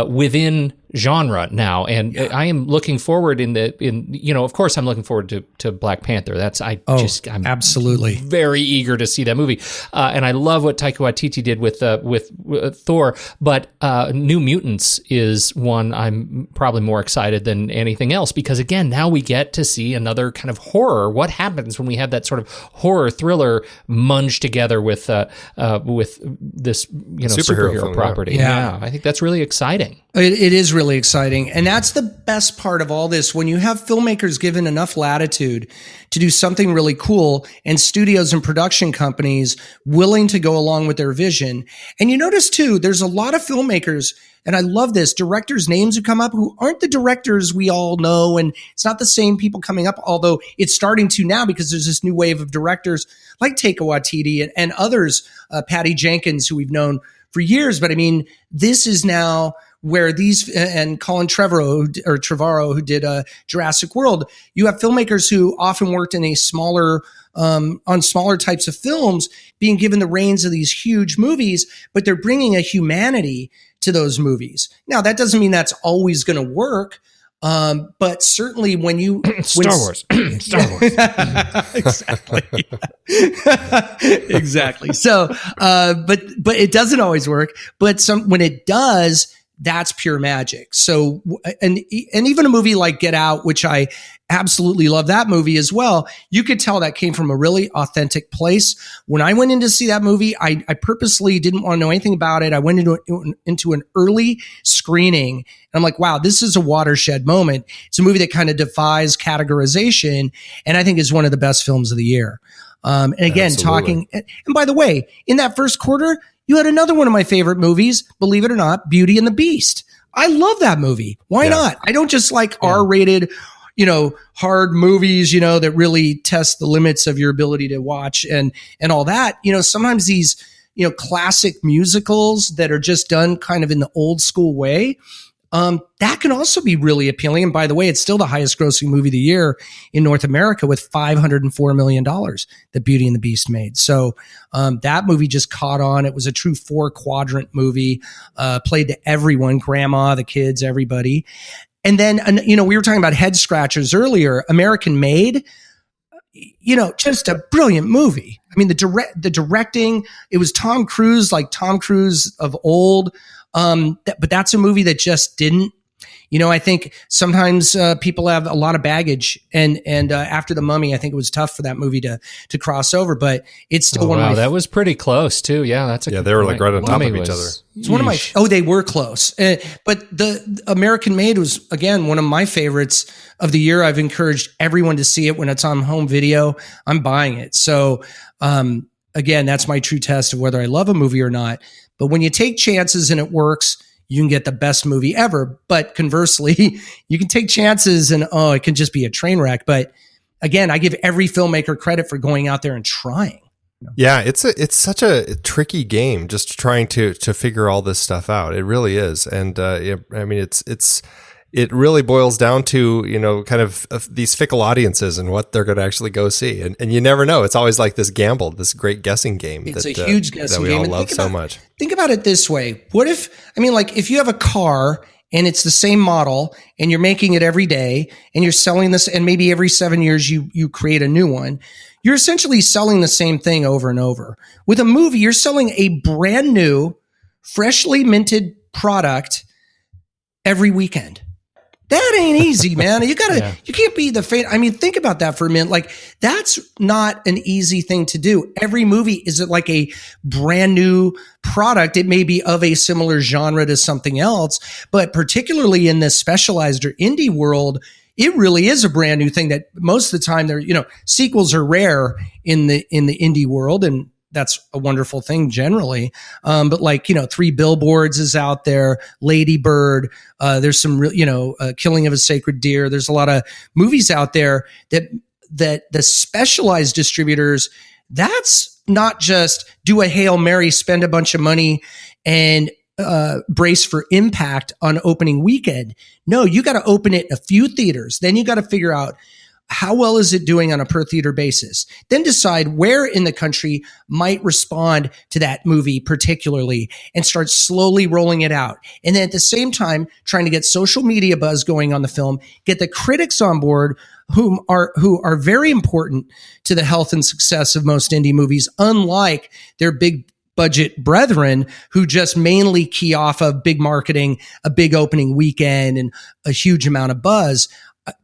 within genre now, and I am looking forward of course I'm looking forward to Black Panther. I'm absolutely very eager to see that movie, and I love what Taika Waititi did with Thor. But New Mutants is one I'm probably more excited than anything else, because again, now we get to see another kind of horror. What happens when we have that sort of horror thriller munged together with this superhero film, property? Yeah. I think that's really exciting. It is really exciting. And that's the best part of all this. When you have filmmakers given enough latitude to do something really cool and studios and production companies willing to go along with their vision. And you notice too, there's a lot of filmmakers, and I love this, directors' names who come up who aren't the directors we all know. And it's not the same people coming up, although it's starting to now because there's this new wave of directors like Taika Waititi and others, Patty Jenkins, who we've known for years. But I mean, this is now where these, and Colin Trevorrow, who did Jurassic World, you have filmmakers who often worked in a smaller, on smaller types of films, being given the reins of these huge movies, but they're bringing a humanity to those movies. Now, that doesn't mean that's always going to work. But certainly when you Star Wars. Exactly. Exactly. So, but it doesn't always work, but when it does, that's pure magic. So, and even a movie like Get Out, which I absolutely love that movie as well, you could tell that came from a really authentic place. When I went in to see that movie, I purposely didn't want to know anything about it. I went into an early screening, and I'm like, wow, this is a watershed moment. It's a movie that kind of defies categorization, and I think is one of the best films of the year. And again, and by the way, in that first quarter, you had another one of my favorite movies, believe it or not, Beauty and the Beast. I love that movie. Why not? I don't just like R-rated, hard movies, that really test the limits of your ability to watch and all that. Sometimes these, classic musicals that are just done kind of in the old school way, that can also be really appealing. And by the way, it's still the highest grossing movie of the year in North America with $504 million that Beauty and the Beast made. So that movie just caught on. It was a true 4-quadrant movie, played to everyone, grandma, the kids, everybody. And then, we were talking about head scratchers earlier, American Made, just a brilliant movie. I mean, the directing, it was Tom Cruise, like Tom Cruise of old. But that's a movie that just didn't, I think sometimes people have a lot of baggage, and after The Mummy, I think it was tough for that movie to cross over, but it's still one of my. That was pretty close too. Yeah, they were like right on top of each other. It's one of my. Oh, they were close, but the American Made was again one of my favorites of the year. I've encouraged everyone to see it when it's on home video. I'm buying it. So again, that's my true test of whether I love a movie or not. But when you take chances and it works, you can get the best movie ever. But conversely, you can take chances and, it can just be a train wreck. But again, I give every filmmaker credit for going out there and trying. Yeah, it's such a tricky game just trying to figure all this stuff out. It really is. And I mean, it really boils down to, kind of these fickle audiences and what they're going to actually go see. And you never know. It's always like this gamble, this great guessing game. It's a huge guessing game. That we game. all love so much. Think about it this way. What if, if you have a car and it's the same model and you're making it every day and you're selling this, and maybe every 7 years you create a new one, you're essentially selling the same thing over and over. With a movie, you're selling a brand new, freshly minted product every weekend. That ain't easy, man. You can't be the fan. I mean, think about that for a minute. Like, that's not an easy thing to do. Every movie is like a brand new product. It may be of a similar genre to something else, but particularly in this specialized or indie world, it really is a brand new thing that most of the time sequels are rare in the indie world. And that's a wonderful thing generally. But Three Billboards is out there, Lady Bird, there's some real, Killing of a Sacred Deer. There's a lot of movies out there that the specialized distributors, that's not just do a Hail Mary, spend a bunch of money and brace for impact on opening weekend. No, you got to open it in a few theaters. Then you got to figure out how well is it doing on a per theater basis? Then decide where in the country might respond to that movie particularly and start slowly rolling it out. And then at the same time, trying to get social media buzz going on the film, get the critics on board who are very important to the health and success of most indie movies, unlike their big budget brethren who just mainly key off of big marketing, a big opening weekend, and a huge amount of buzz.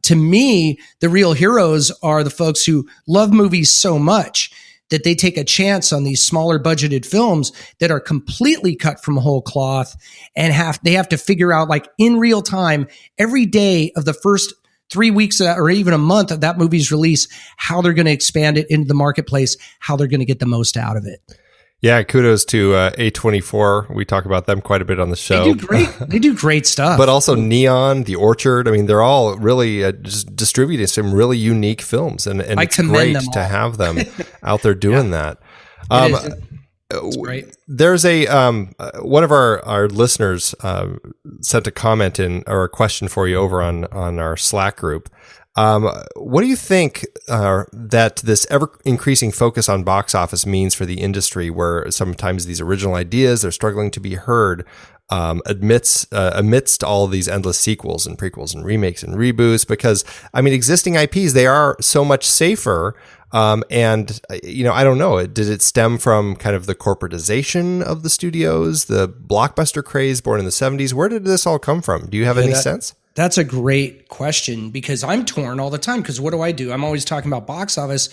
To me, the real heroes are the folks who love movies so much that they take a chance on these smaller budgeted films that are completely cut from whole cloth, and they have to figure out, like, in real time, every day of the first 3 weeks or even a month of that movie's release, how they're going to expand it into the marketplace, how they're going to get the most out of it. Yeah, kudos to A24. We talk about them quite a bit on the show. They do great stuff. But also Neon, The Orchard. I mean, they're all really just distributing some really unique films, and it's great to have them out there doing that. It's great. There's a one of our listeners sent a comment or a question for you over on our Slack group. What do you think that this ever-increasing focus on box office means for the industry, where sometimes these original ideas are struggling to be heard amidst all these endless sequels and prequels and remakes and reboots? Because, I mean, existing IPs, they are so much safer. And, I don't know, did it stem from kind of the corporatization of the studios, the blockbuster craze born in the 70s? Where did this all come from? Do you have any sense? That's a great question, because I'm torn all the time. Because what do? I'm always talking about box office,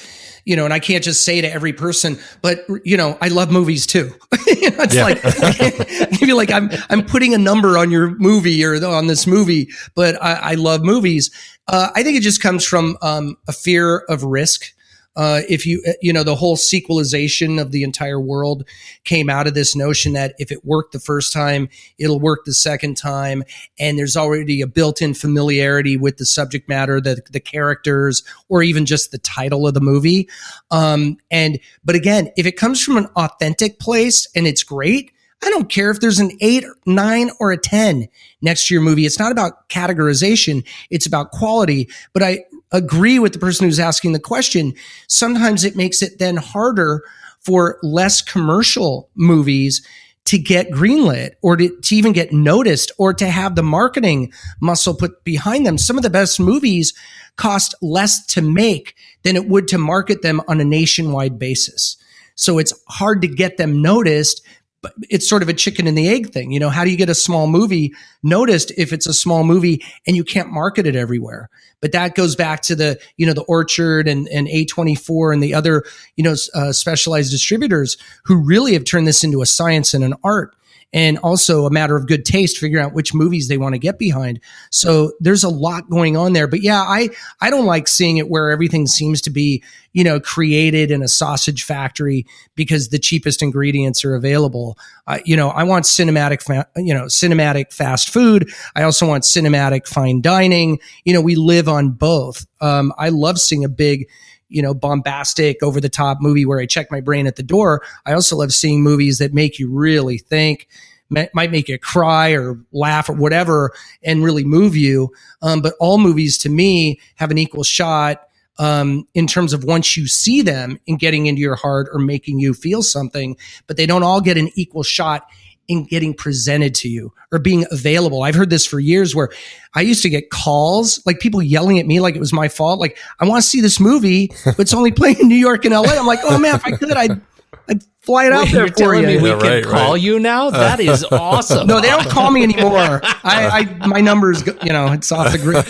and I can't just say to every person, but I love movies too. It's like, maybe like I'm putting a number on your movie or on this movie, but I love movies. I think it just comes from a fear of risk. If the whole sequelization of the entire world came out of this notion that if it worked the first time, it'll work the second time. And there's already a built-in familiarity with the subject matter, the characters, or even just the title of the movie. But again, if it comes from an authentic place and it's great, I don't care if there's an 8, 9, or a 10 next to your movie. It's not about categorization. It's about quality. But I agree with the person who's asking the question. Sometimes it makes it then harder for less commercial movies to get greenlit, or to even get noticed, or to have the marketing muscle put behind them. Some of the best movies cost less to make than it would to market them on a nationwide basis. So it's hard to get them noticed. But it's sort of a chicken and the egg thing. How do you get a small movie noticed if it's a small movie and you can't market it everywhere? But that goes back to the Orchard and A24 and the other, specialized distributors who really have turned this into a science and an art, and also a matter of good taste, figuring out which movies they want to get behind. So there's a lot going on there. But yeah, I don't like seeing it where everything seems to be, created in a sausage factory because the cheapest ingredients are available. I want cinematic fast food. I also want cinematic fine dining. We live on both. I love seeing a big, bombastic, over the top movie where I check my brain at the door. I also love seeing movies that make you really think, might make you cry or laugh or whatever, and really move you. But all movies to me have an equal shot in terms of once you see them in getting into your heart or making you feel something, but they don't all get an equal shot in getting presented to you or being available. I've heard this for years, where I used to get calls, like people yelling at me like it was my fault. Like, I want to see this movie, but it's only playing in New York and LA. I'm like, oh man, if I could, I'd fly it out there for you. We can call you now? That is awesome. No, they don't call me anymore. My number's, it's off the grid.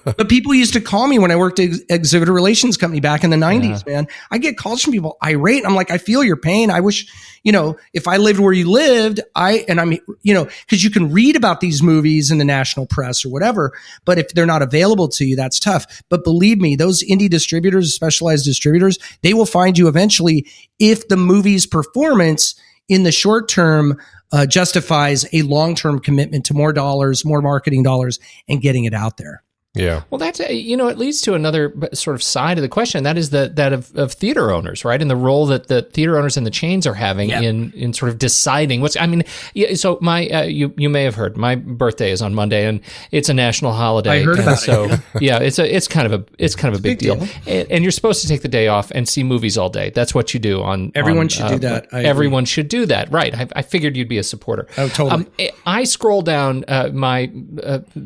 But people used to call me when I worked at Exhibitor Relations Company back in the 90s, man. I get calls from people irate. I'm like, I feel your pain. I wish, if I lived where you lived, because you can read about these movies in the national press or whatever, but if they're not available to you, that's tough. But believe me, those indie distributors, specialized distributors, they will find you eventually if the movie's performance in the short term justifies a long-term commitment to more dollars, more marketing dollars, and getting it out there. Yeah. Well, that's, it leads to another sort of side of the question. That is that of theater owners, right? And the role that the theater owners and the chains are having in sort of deciding so you may have heard my birthday is on Monday, and it's a national holiday. I heard about it. Yeah, it's kind of a big deal. And you're supposed to take the day off and see movies all day. That's what you do Everyone should do that. Everyone should do that. Right. I figured you'd be a supporter. Oh, totally. I scroll down my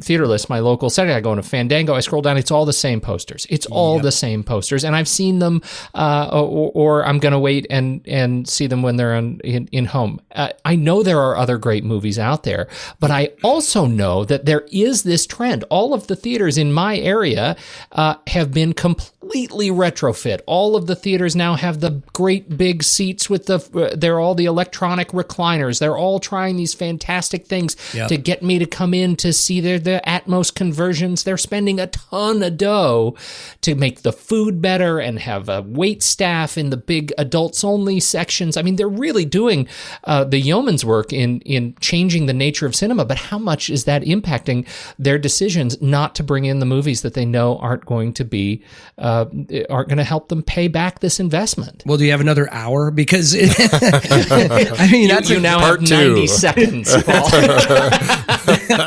theater list, my local Saturday. I go on a fan Fandango, I scroll down, it's all the same posters. It's all the same posters. And I've seen them, or I'm going to wait and see them when they're in home. I know there are other great movies out there, but I also know that there is this trend. All of the theaters in my area have been completely retrofit. All of the theaters now have the great big seats with they're all the electronic recliners. They're all trying these fantastic things to get me to come in to see the Atmos conversions. They're spending a ton of dough to make the food better and have a wait staff in the big adults only sections. I mean, they're really doing the yeoman's work in changing the nature of cinema, but how much is that impacting their decisions not to bring in the movies that they know aren't going to help them pay back this investment? Well, do you have another hour? Because I mean, you now have 90 seconds, Paul.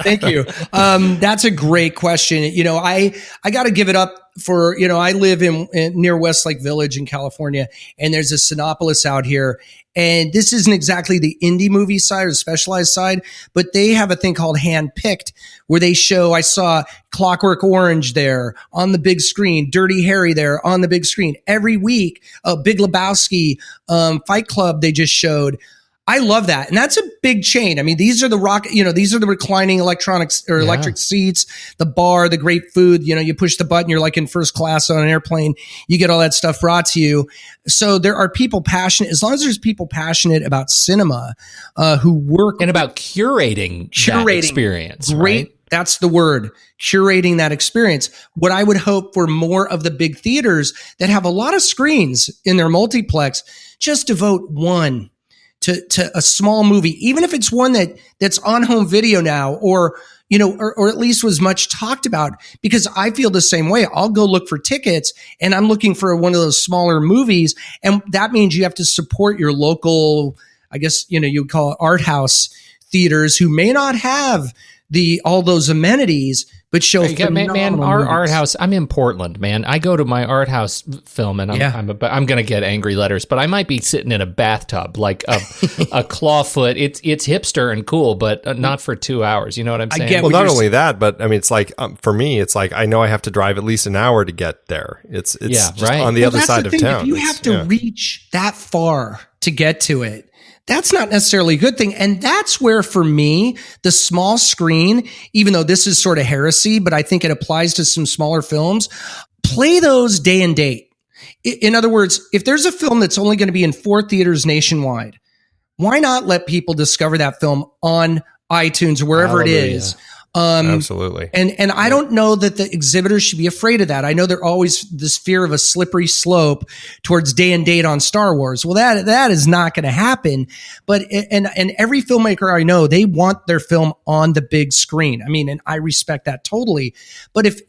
Thank you. That's a great question. I got to give it up for, I live in near Westlake Village in California, and there's a Cinépolis out here. And this isn't exactly the indie movie side or the specialized side, but they have a thing called Handpicked, where they show, I saw Clockwork Orange there on the big screen, Dirty Harry there on the big screen. Every week, Big Lebowski, Fight Club they just showed. I love that. And that's a big chain. I mean, these are these are the reclining electronics or electric seats, the bar, the great food. You push the button, you're like in first class on an airplane. You get all that stuff brought to you. So there are people passionate, as long as there's people passionate about cinema, who work. And about curating that experience. Great. Right? That's the word, curating that experience. What I would hope for more of the big theaters that have a lot of screens in their multiplex, just devote one to a small movie, even if it's one that's on home video now, or at least was much talked about, because I feel the same way. I'll go look for tickets and I'm looking for one of those smaller movies. And that means you have to support your local, I guess, you'd call it art house theaters, who may not have all those amenities, but show man, our movies. art house. I'm in Portland, man. I go to my art house film, and I'm going to get angry letters, but I might be sitting in a bathtub like a clawfoot. It's hipster and cool, but not for 2 hours. You know what I'm saying? Well, not only that, but I mean, it's like for me, it's like I know I have to drive at least an hour to get there. It's just on the other side of town. If you have to reach that far to get to it, that's not necessarily a good thing. And that's where, for me, the small screen, even though this is sort of heresy, but I think it applies to some smaller films, play those day and date. In other words, if there's a film that's only going to be in 4 theaters nationwide, why not let people discover that film on iTunes or wherever it is? Absolutely. And I don't know that the exhibitors should be afraid of that. I know there's always this fear of a slippery slope towards day and date on Star Wars. Well, that is not going to happen. But and every filmmaker I know, they want their film on the big screen. I mean, and I respect that totally. But if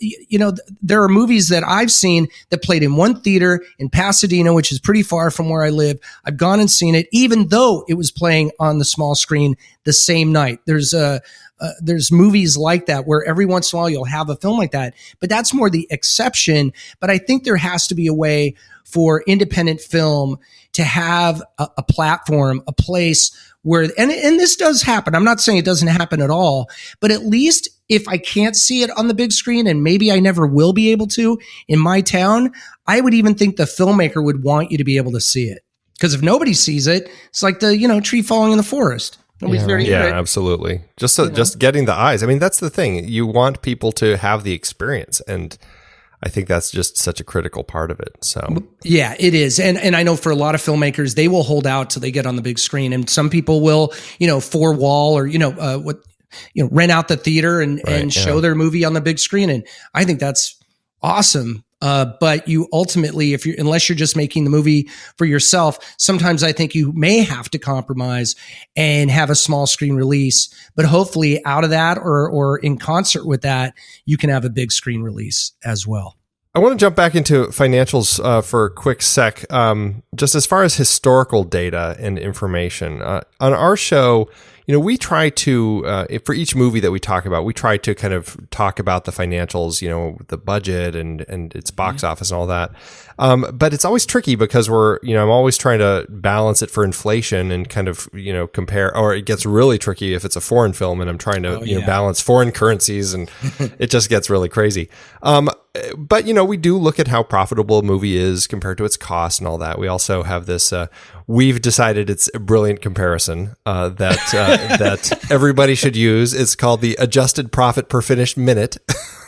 there are movies that I've seen that played in one theater in Pasadena, which is pretty far from where I live. I've gone and seen it, even though it was playing on the small screen the same night. There's movies like that where every once in a while you'll have a film like that, but that's more the exception. But I think there has to be a way for independent film to have a platform, a place where, and this does happen. I'm not saying it doesn't happen at all, but at least if I can't see it on the big screen, and maybe I never will be able to in my town, I would even think the filmmaker would want you to be able to see it. Because if nobody sees it, it's like the, tree falling in the forest. Absolutely. Just getting the eyes. I mean, that's the thing. You want people to have the experience, and I think that's just such a critical part of it. So yeah, it is. And I know for a lot of filmmakers, they will hold out till they get on the big screen, and some people will, 4-wall or rent out the theater and show their movie on the big screen, and I think that's awesome. But you ultimately, unless you're just making the movie for yourself, sometimes I think you may have to compromise and have a small screen release. But hopefully out of that or in concert with that, you can have a big screen release as well. I want to jump back into financials for a quick sec. Just as far as historical data and information, on our show, we try to, for each movie that we talk about, we try to kind of talk about the financials, the budget and its box office and all that. But it's always tricky because I'm always trying to balance it for inflation and kind of, compare, or it gets really tricky if it's a foreign film and I'm trying to, balance foreign currencies, and it just gets really crazy. But, we do look at how profitable a movie is compared to its cost and all that. We also have this, we've decided it's a brilliant comparison that everybody should use. It's called the adjusted profit per finished minute.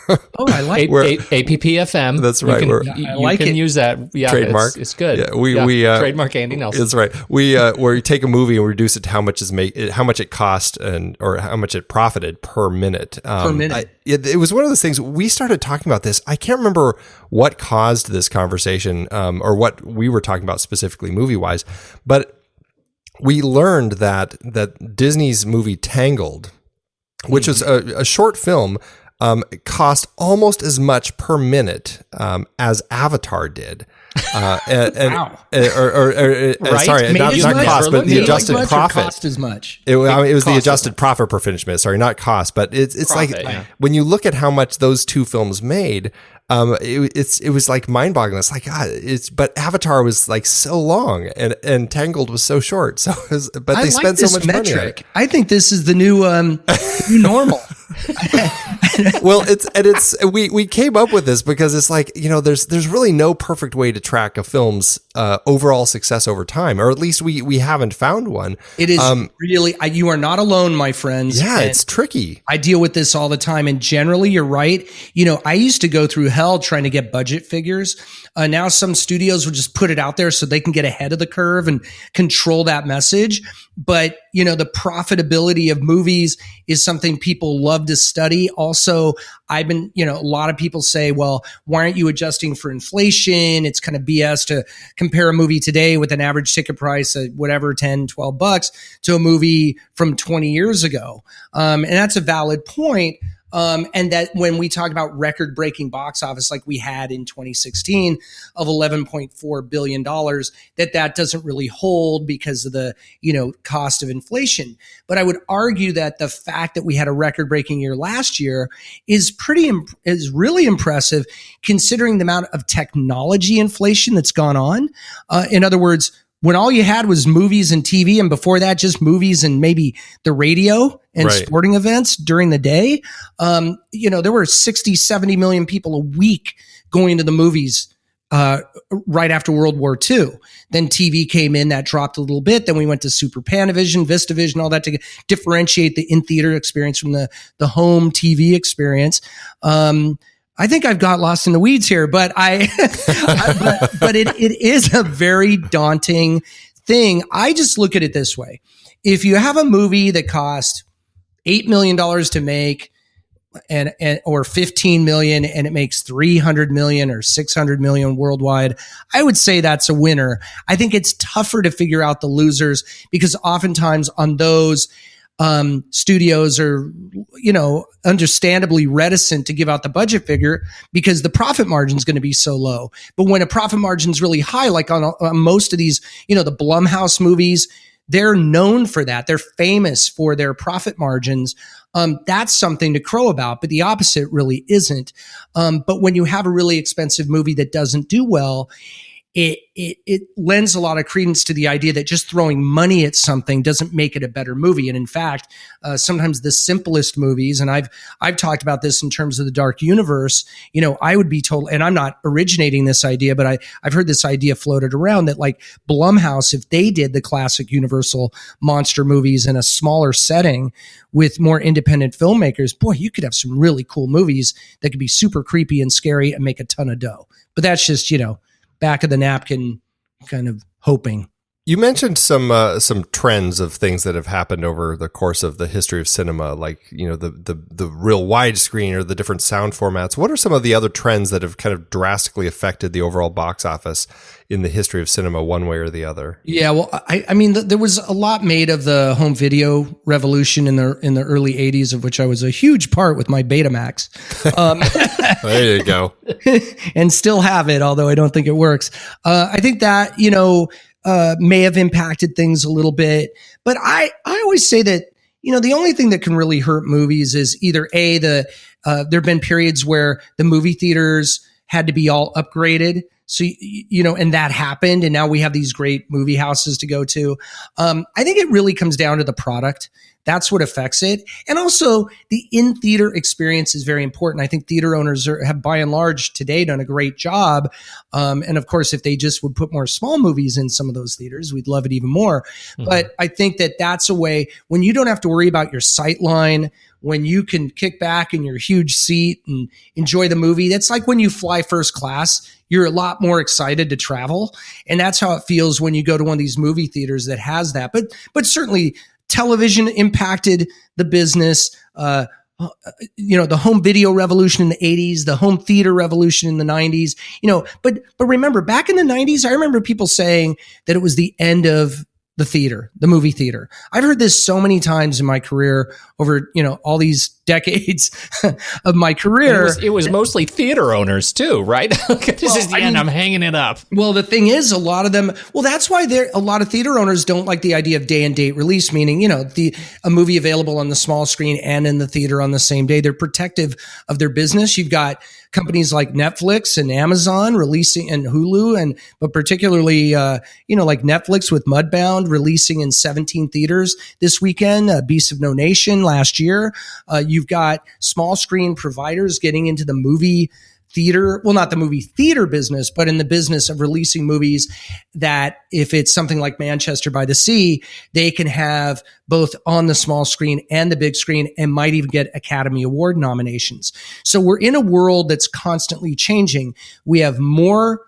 Oh, I like APPFM. That's right. You can use that. Yeah, trademark. It's good. Yeah, we trademark Andy Nelson. That's right. We take a movie and reduce it to how much it cost or how much it profited per minute. Per minute. It was one of those things. We started talking about this. I can't remember what caused this conversation, or what we were talking about specifically movie wise, but we learned that Disney's movie Tangled, which is a short film, cost almost as much per minute as Avatar did. Wow. Right? Sorry, not cost, but the adjusted profit. Cost as much. It was the adjusted profit per finished minute. Sorry, not cost, but it's profit, like when you look at how much those two films made. It was like mind boggling. It's like, God, but Avatar was like so long and Tangled was so short. So, but they spent so much money on it. I think this is the new normal. Well, we came up with this because it's like, there's really no perfect way to track a film's overall success over time, or at least we haven't found one. It is really, you are not alone, my friends. Yeah, it's tricky. I deal with this all the time, and generally, you're right. I used to go through hell trying to get budget figures. Now some studios will just put it out there so they can get ahead of the curve and control that message. But, the profitability of movies is something people love to study. Also, I've been, a lot of people say, well, why aren't you adjusting for inflation? It's kind of BS to compare a movie today with an average ticket price of whatever, 10, 12 bucks to a movie from 20 years ago. And that's a valid point. And that when we talk about record-breaking box office like we had in 2016 of $11.4 billion, that doesn't really hold because of the, cost of inflation. But I would argue that the fact that we had a record-breaking year last year is really impressive considering the amount of technology inflation that's gone on. In other words, when all you had was movies and TV, and before that, just movies and maybe the radio and sporting events during the day, there were 60, 70 million people a week going to the movies right after World War II. Then TV came in, that dropped a little bit. Then we went to Super Panavision, VistaVision, all that to differentiate the in-theater experience from the home TV experience. I think I've got lost in the weeds here, but but it is a very daunting thing. I just look at it this way. If you have a movie that cost $8 million to make or 15 million and it makes 300 million or 600 million worldwide, I would say that's a winner. I think it's tougher to figure out the losers because oftentimes on those, studios are, understandably reticent to give out the budget figure because the profit margin is going to be so low. But when a profit margin is really high, like on most of these, the Blumhouse movies, they're known for that. They're famous for their profit margins. That's something to crow about, but the opposite really isn't. But when you have a really expensive movie that doesn't do well, it lends a lot of credence to the idea that just throwing money at something doesn't make it a better movie. And in fact, sometimes the simplest movies, and I've talked about this in terms of the dark universe, I would be told, and I'm not originating this idea, but I've heard this idea floated around that like Blumhouse, if they did the classic Universal monster movies in a smaller setting with more independent filmmakers, boy, you could have some really cool movies that could be super creepy and scary and make a ton of dough. But that's just, back of the napkin kind of hoping. You mentioned some trends of things that have happened over the course of the history of cinema, like, the real widescreen or the different sound formats. What are some of the other trends that have kind of drastically affected the overall box office in the history of cinema one way or the other? Yeah, well, I mean, there was a lot made of the home video revolution in the early 80s, of which I was a huge part with my Betamax. There you go. And still have it, although I don't think it works. I think that, may have impacted things a little bit. But I always say that, the only thing that can really hurt movies is either there have been periods where the movie theaters had to be all upgraded. So, and that happened. And now we have these great movie houses to go to. I think it really comes down to the product. That's what affects it. And also the in-theater experience is very important. I think theater owners have by and large today done a great job. And of course, if they just would put more small movies in some of those theaters, we'd love it even more. Mm-hmm. But I think that that's a way when you don't have to worry about your sight line, when you can kick back in your huge seat and enjoy the movie. That's like when you fly first class, you're a lot more excited to travel. And that's how it feels when you go to one of these movie theaters that has that. But certainly television impacted the business. The home video revolution in the 80s, the home theater revolution in the 90s, but remember back in the 90s, I remember people saying that it was the end of the movie theater. I've heard this so many times in my career over, all these decades of my career. It was mostly theater owners too, right? This is the end. I'm hanging it up. Well, the thing is, a lot of them, that's why a lot of theater owners don't like the idea of day and date release, meaning, a movie available on the small screen and in the theater on the same day. They're protective of their business. You've got companies like Netflix and Amazon releasing, and Hulu, but particularly, like Netflix with Mudbound releasing in 17 theaters this weekend, Beasts of No Nation last year. You've got small screen providers getting into the movie theater, well, not the movie theater business, but in the business of releasing movies that if it's something like Manchester by the Sea, they can have both on the small screen and the big screen and might even get Academy Award nominations. So we're in a world that's constantly changing. We have more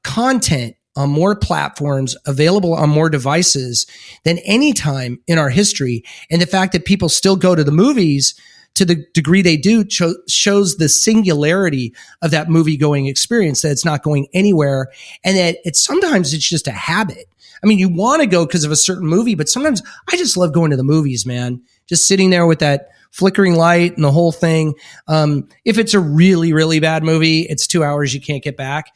content on more platforms, available on more devices than any time in our history. And the fact that people still go to the movies to the degree they do shows the singularity of that movie going experience, that it's not going anywhere. And that sometimes it's just a habit. I mean, you want to go because of a certain movie, but sometimes I just love going to the movies, man. Just sitting there with that flickering light and the whole thing. If it's a really, really bad movie, it's 2 hours you can't get back.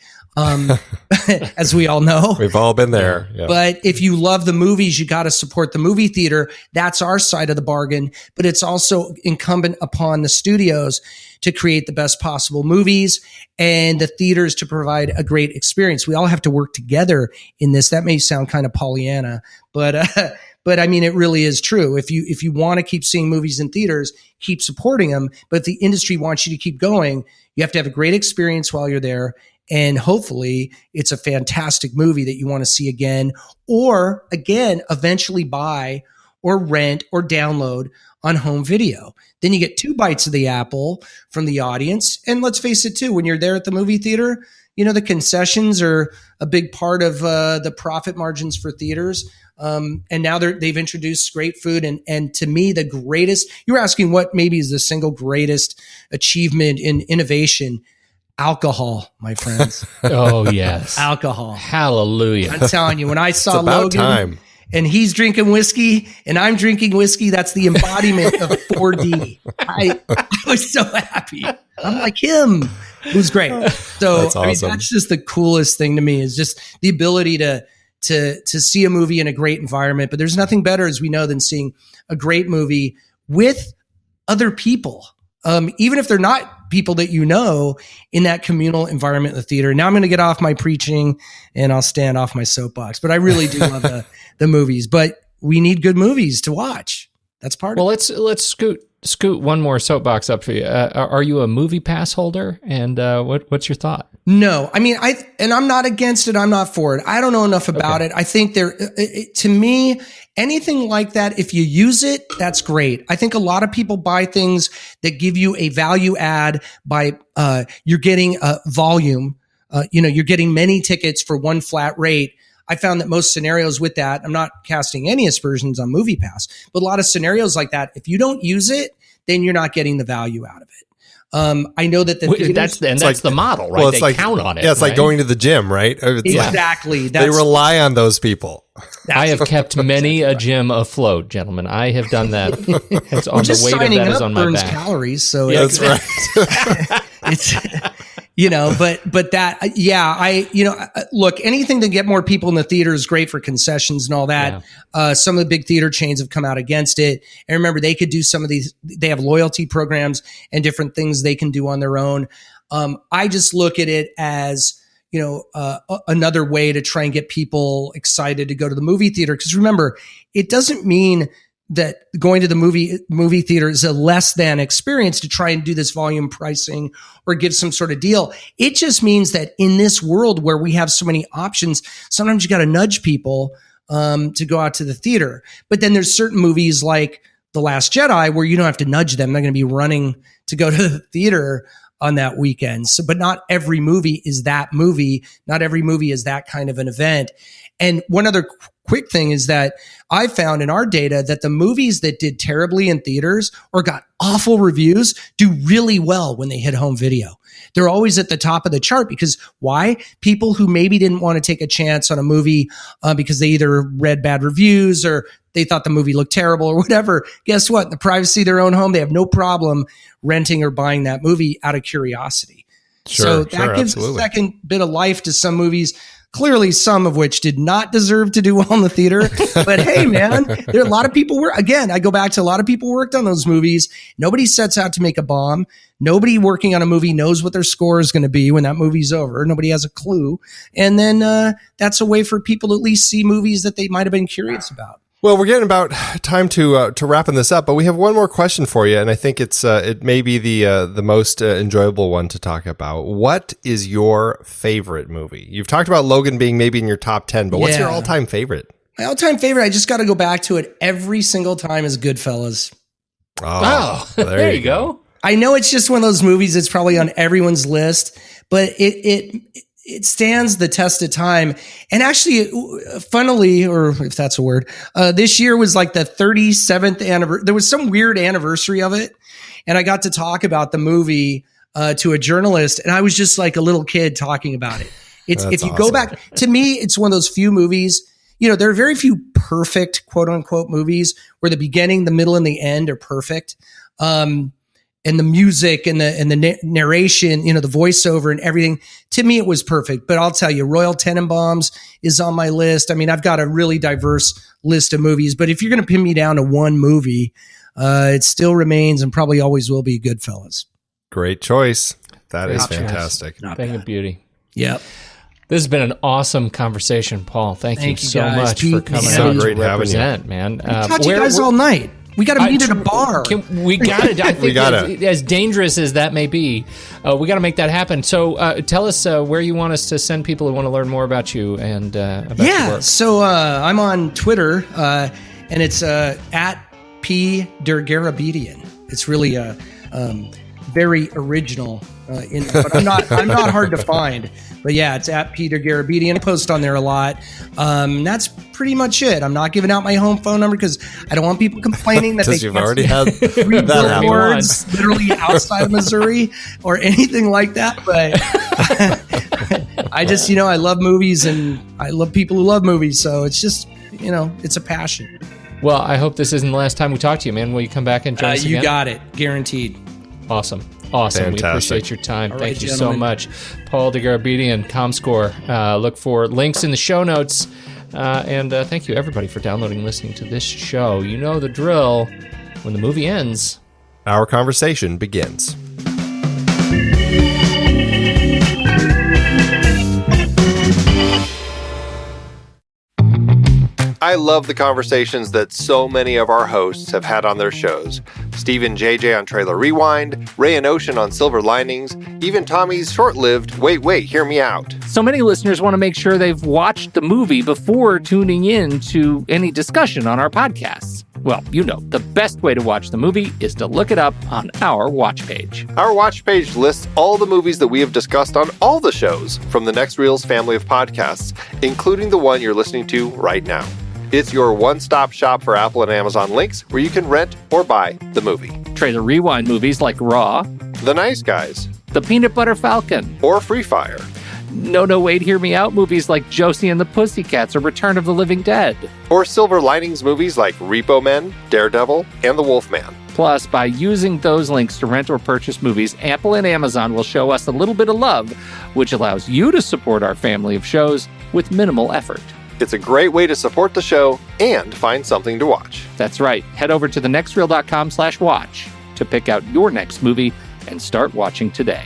As we all know. We've all been there. Yeah. But if you love the movies, you got to support the movie theater. That's our side of the bargain. But it's also incumbent upon the studios to create the best possible movies and the theaters to provide a great experience. We all have to work together in this. That may sound kind of Pollyanna, but I mean, it really is true. If you want to keep seeing movies in theaters, keep supporting them. But if the industry wants you to keep going, you have to have a great experience while you're there. And hopefully it's a fantastic movie that you want to see again, or again, eventually buy or rent or download on home video. Then you get 2 bites of the apple from the audience. And let's face it too, when you're there at the movie theater, the concessions are a big part of the profit margins for theaters. And now they've introduced great food. And to me, the greatest, you were asking what maybe is the single greatest achievement in innovation. Alcohol, my friends. Oh, yes. Alcohol. Hallelujah. I'm telling you, when I saw it's about Logan time. And he's drinking whiskey and I'm drinking whiskey, that's the embodiment of 4D. I was so happy. I'm like him. It was great. So that's awesome. I mean, that's just the coolest thing to me, is just the ability to see a movie in a great environment. But there's nothing better, as we know, than seeing a great movie with other people. Even if they're not people that in that communal environment in the theater. Now I'm going to get off my preaching and I'll stand off my soapbox. But I really do love the movies. But we need good movies to watch. That's part of it. Well, let's scoot one more soapbox up for you. Are you a movie pass holder? And what's your thought? No, I mean, I'm not against it. I'm not for it. I don't know enough about it. I think to me, anything like that, if you use it, that's great. I think a lot of people buy things that give you a value add by, you're getting a volume, you're getting many tickets for one flat rate. I found that most scenarios with that, I'm not casting any aspersions on MoviePass, but a lot of scenarios like that, if you don't use it, then you're not getting the value out of it. I know that that's the model, right? Well, they count on it. Yeah, it's right? like going to the gym, right? Exactly. They rely on those people. I have kept many a gym afloat, gentlemen. I have done that. It's on the weight of that is on my back. Calories, so that's right. but that, look, anything to get more people in the theater is great for concessions and all that. Yeah. Some of the big theater chains have come out against it. And remember, they could do some of these, they have loyalty programs and different things they can do on their own. I just look at it as, another way to try and get people excited to go to the movie theater. Because remember, it doesn't mean that going to the movie theater is a less than experience to try and do this volume pricing or give some sort of deal. It just means that in this world where we have so many options, sometimes you got to nudge people to go out to the theater. But then there's certain movies like The Last Jedi where you don't have to nudge them. They're going to be running to go to the theater on that weekend. So, but not every movie is that movie. Not every movie is that kind of an event. And one other quick thing is that I found in our data that the movies that did terribly in theaters or got awful reviews do really well when they hit home video. They're always at the top of the chart because why? People who maybe didn't want to take a chance on a movie because they either read bad reviews or they thought the movie looked terrible or whatever. Guess what? In the privacy of their own home, they have no problem renting or buying that movie out of curiosity. So that gives a second bit of life to some movies, clearly some of which did not deserve to do well in the theater. But hey, man, there are a lot of people I go back to a lot of people worked on those movies. Nobody sets out to make a bomb. Nobody working on a movie knows what their score is going to be when that movie's over. Nobody has a clue. And then that's a way for people to at least see movies that they might have been curious about. Well, we're getting about time to wrapping this up, but we have one more question for you, and I think it may be the most enjoyable one to talk about. What is your favorite movie? You've talked about Logan being maybe in your top 10, but what's your all-time favorite? My all-time favorite, I just got to go back to it every single time, is Goodfellas. Oh, there you go. I know it's just one of those movies that's probably on everyone's list, but it stands the test of time. And actually, funnily, or if that's a word, this year was like the 37th anniversary. There was some weird anniversary of it. And I got to talk about the movie to a journalist. And I was just like a little kid talking about it. If you go back, to me, it's one of those few movies. There are very few perfect, quote unquote, movies where the beginning, the middle, and the end are perfect. And the music and the narration, the voiceover and everything, to me, it was perfect. But I'll tell you, Royal Tenenbaums is on my list. I mean, I've got a really diverse list of movies, but if you're going to pin me down to one movie, it still remains and probably always will be Goodfellas. Great choice. That is fantastic. Thing of beauty. Yep. This has been an awesome conversation, Paul. Thank you so guys. much for coming so out great to represent, man. Talk to you guys all night. We got to meet at a bar. We got it. I think as dangerous as that may be, we got to make that happen. So tell us where you want us to send people who want to learn more about you and about your work. So I'm on Twitter, and it's at P Dergarabedian. It's really very original, but I'm not hard to find. But yeah, it's at P Degarabedian. I post on there a lot. That's pretty much it. I'm not giving out my home phone number because I don't want people complaining that you've already had that billboards literally outside of Missouri or anything like that. But I just, I love movies and I love people who love movies. So it's just, it's a passion. Well, I hope this isn't the last time we talk to you, man. Will you come back and join us again? You got it. Guaranteed. Awesome. Fantastic. We appreciate your time. Thank you gentlemen. so much. Paul Dergarabedian, Comscore. Look for links in the show notes. And thank you, everybody, for downloading and listening to this show. You know the drill. When the movie ends, our conversation begins. I love the conversations that so many of our hosts have had on their shows. Steve and JJ on Trailer Rewind, Ray and Ocean on Silver Linings, even Tommy's short-lived Wait, Hear Me Out. So many listeners want to make sure they've watched the movie before tuning in to any discussion on our podcasts. Well, the best way to watch the movie is to look it up on our watch page. Our watch page lists all the movies that we have discussed on all the shows from the Next Reel's family of podcasts, including the one you're listening to right now. It's your one-stop shop for Apple and Amazon links where you can rent or buy the movie. Trailer Rewind movies like Raw, The Nice Guys, The Peanut Butter Falcon, or Free Fire. No, Wait, Hear Me Out movies like Josie and the Pussycats or Return of the Living Dead. Or Silver Linings movies like Repo Men, Daredevil, and The Wolfman. Plus, by using those links to rent or purchase movies, Apple and Amazon will show us a little bit of love, which allows you to support our family of shows with minimal effort. It's a great way to support the show and find something to watch. That's right. Head over to thenextreel.com/watch to pick out your next movie and start watching today.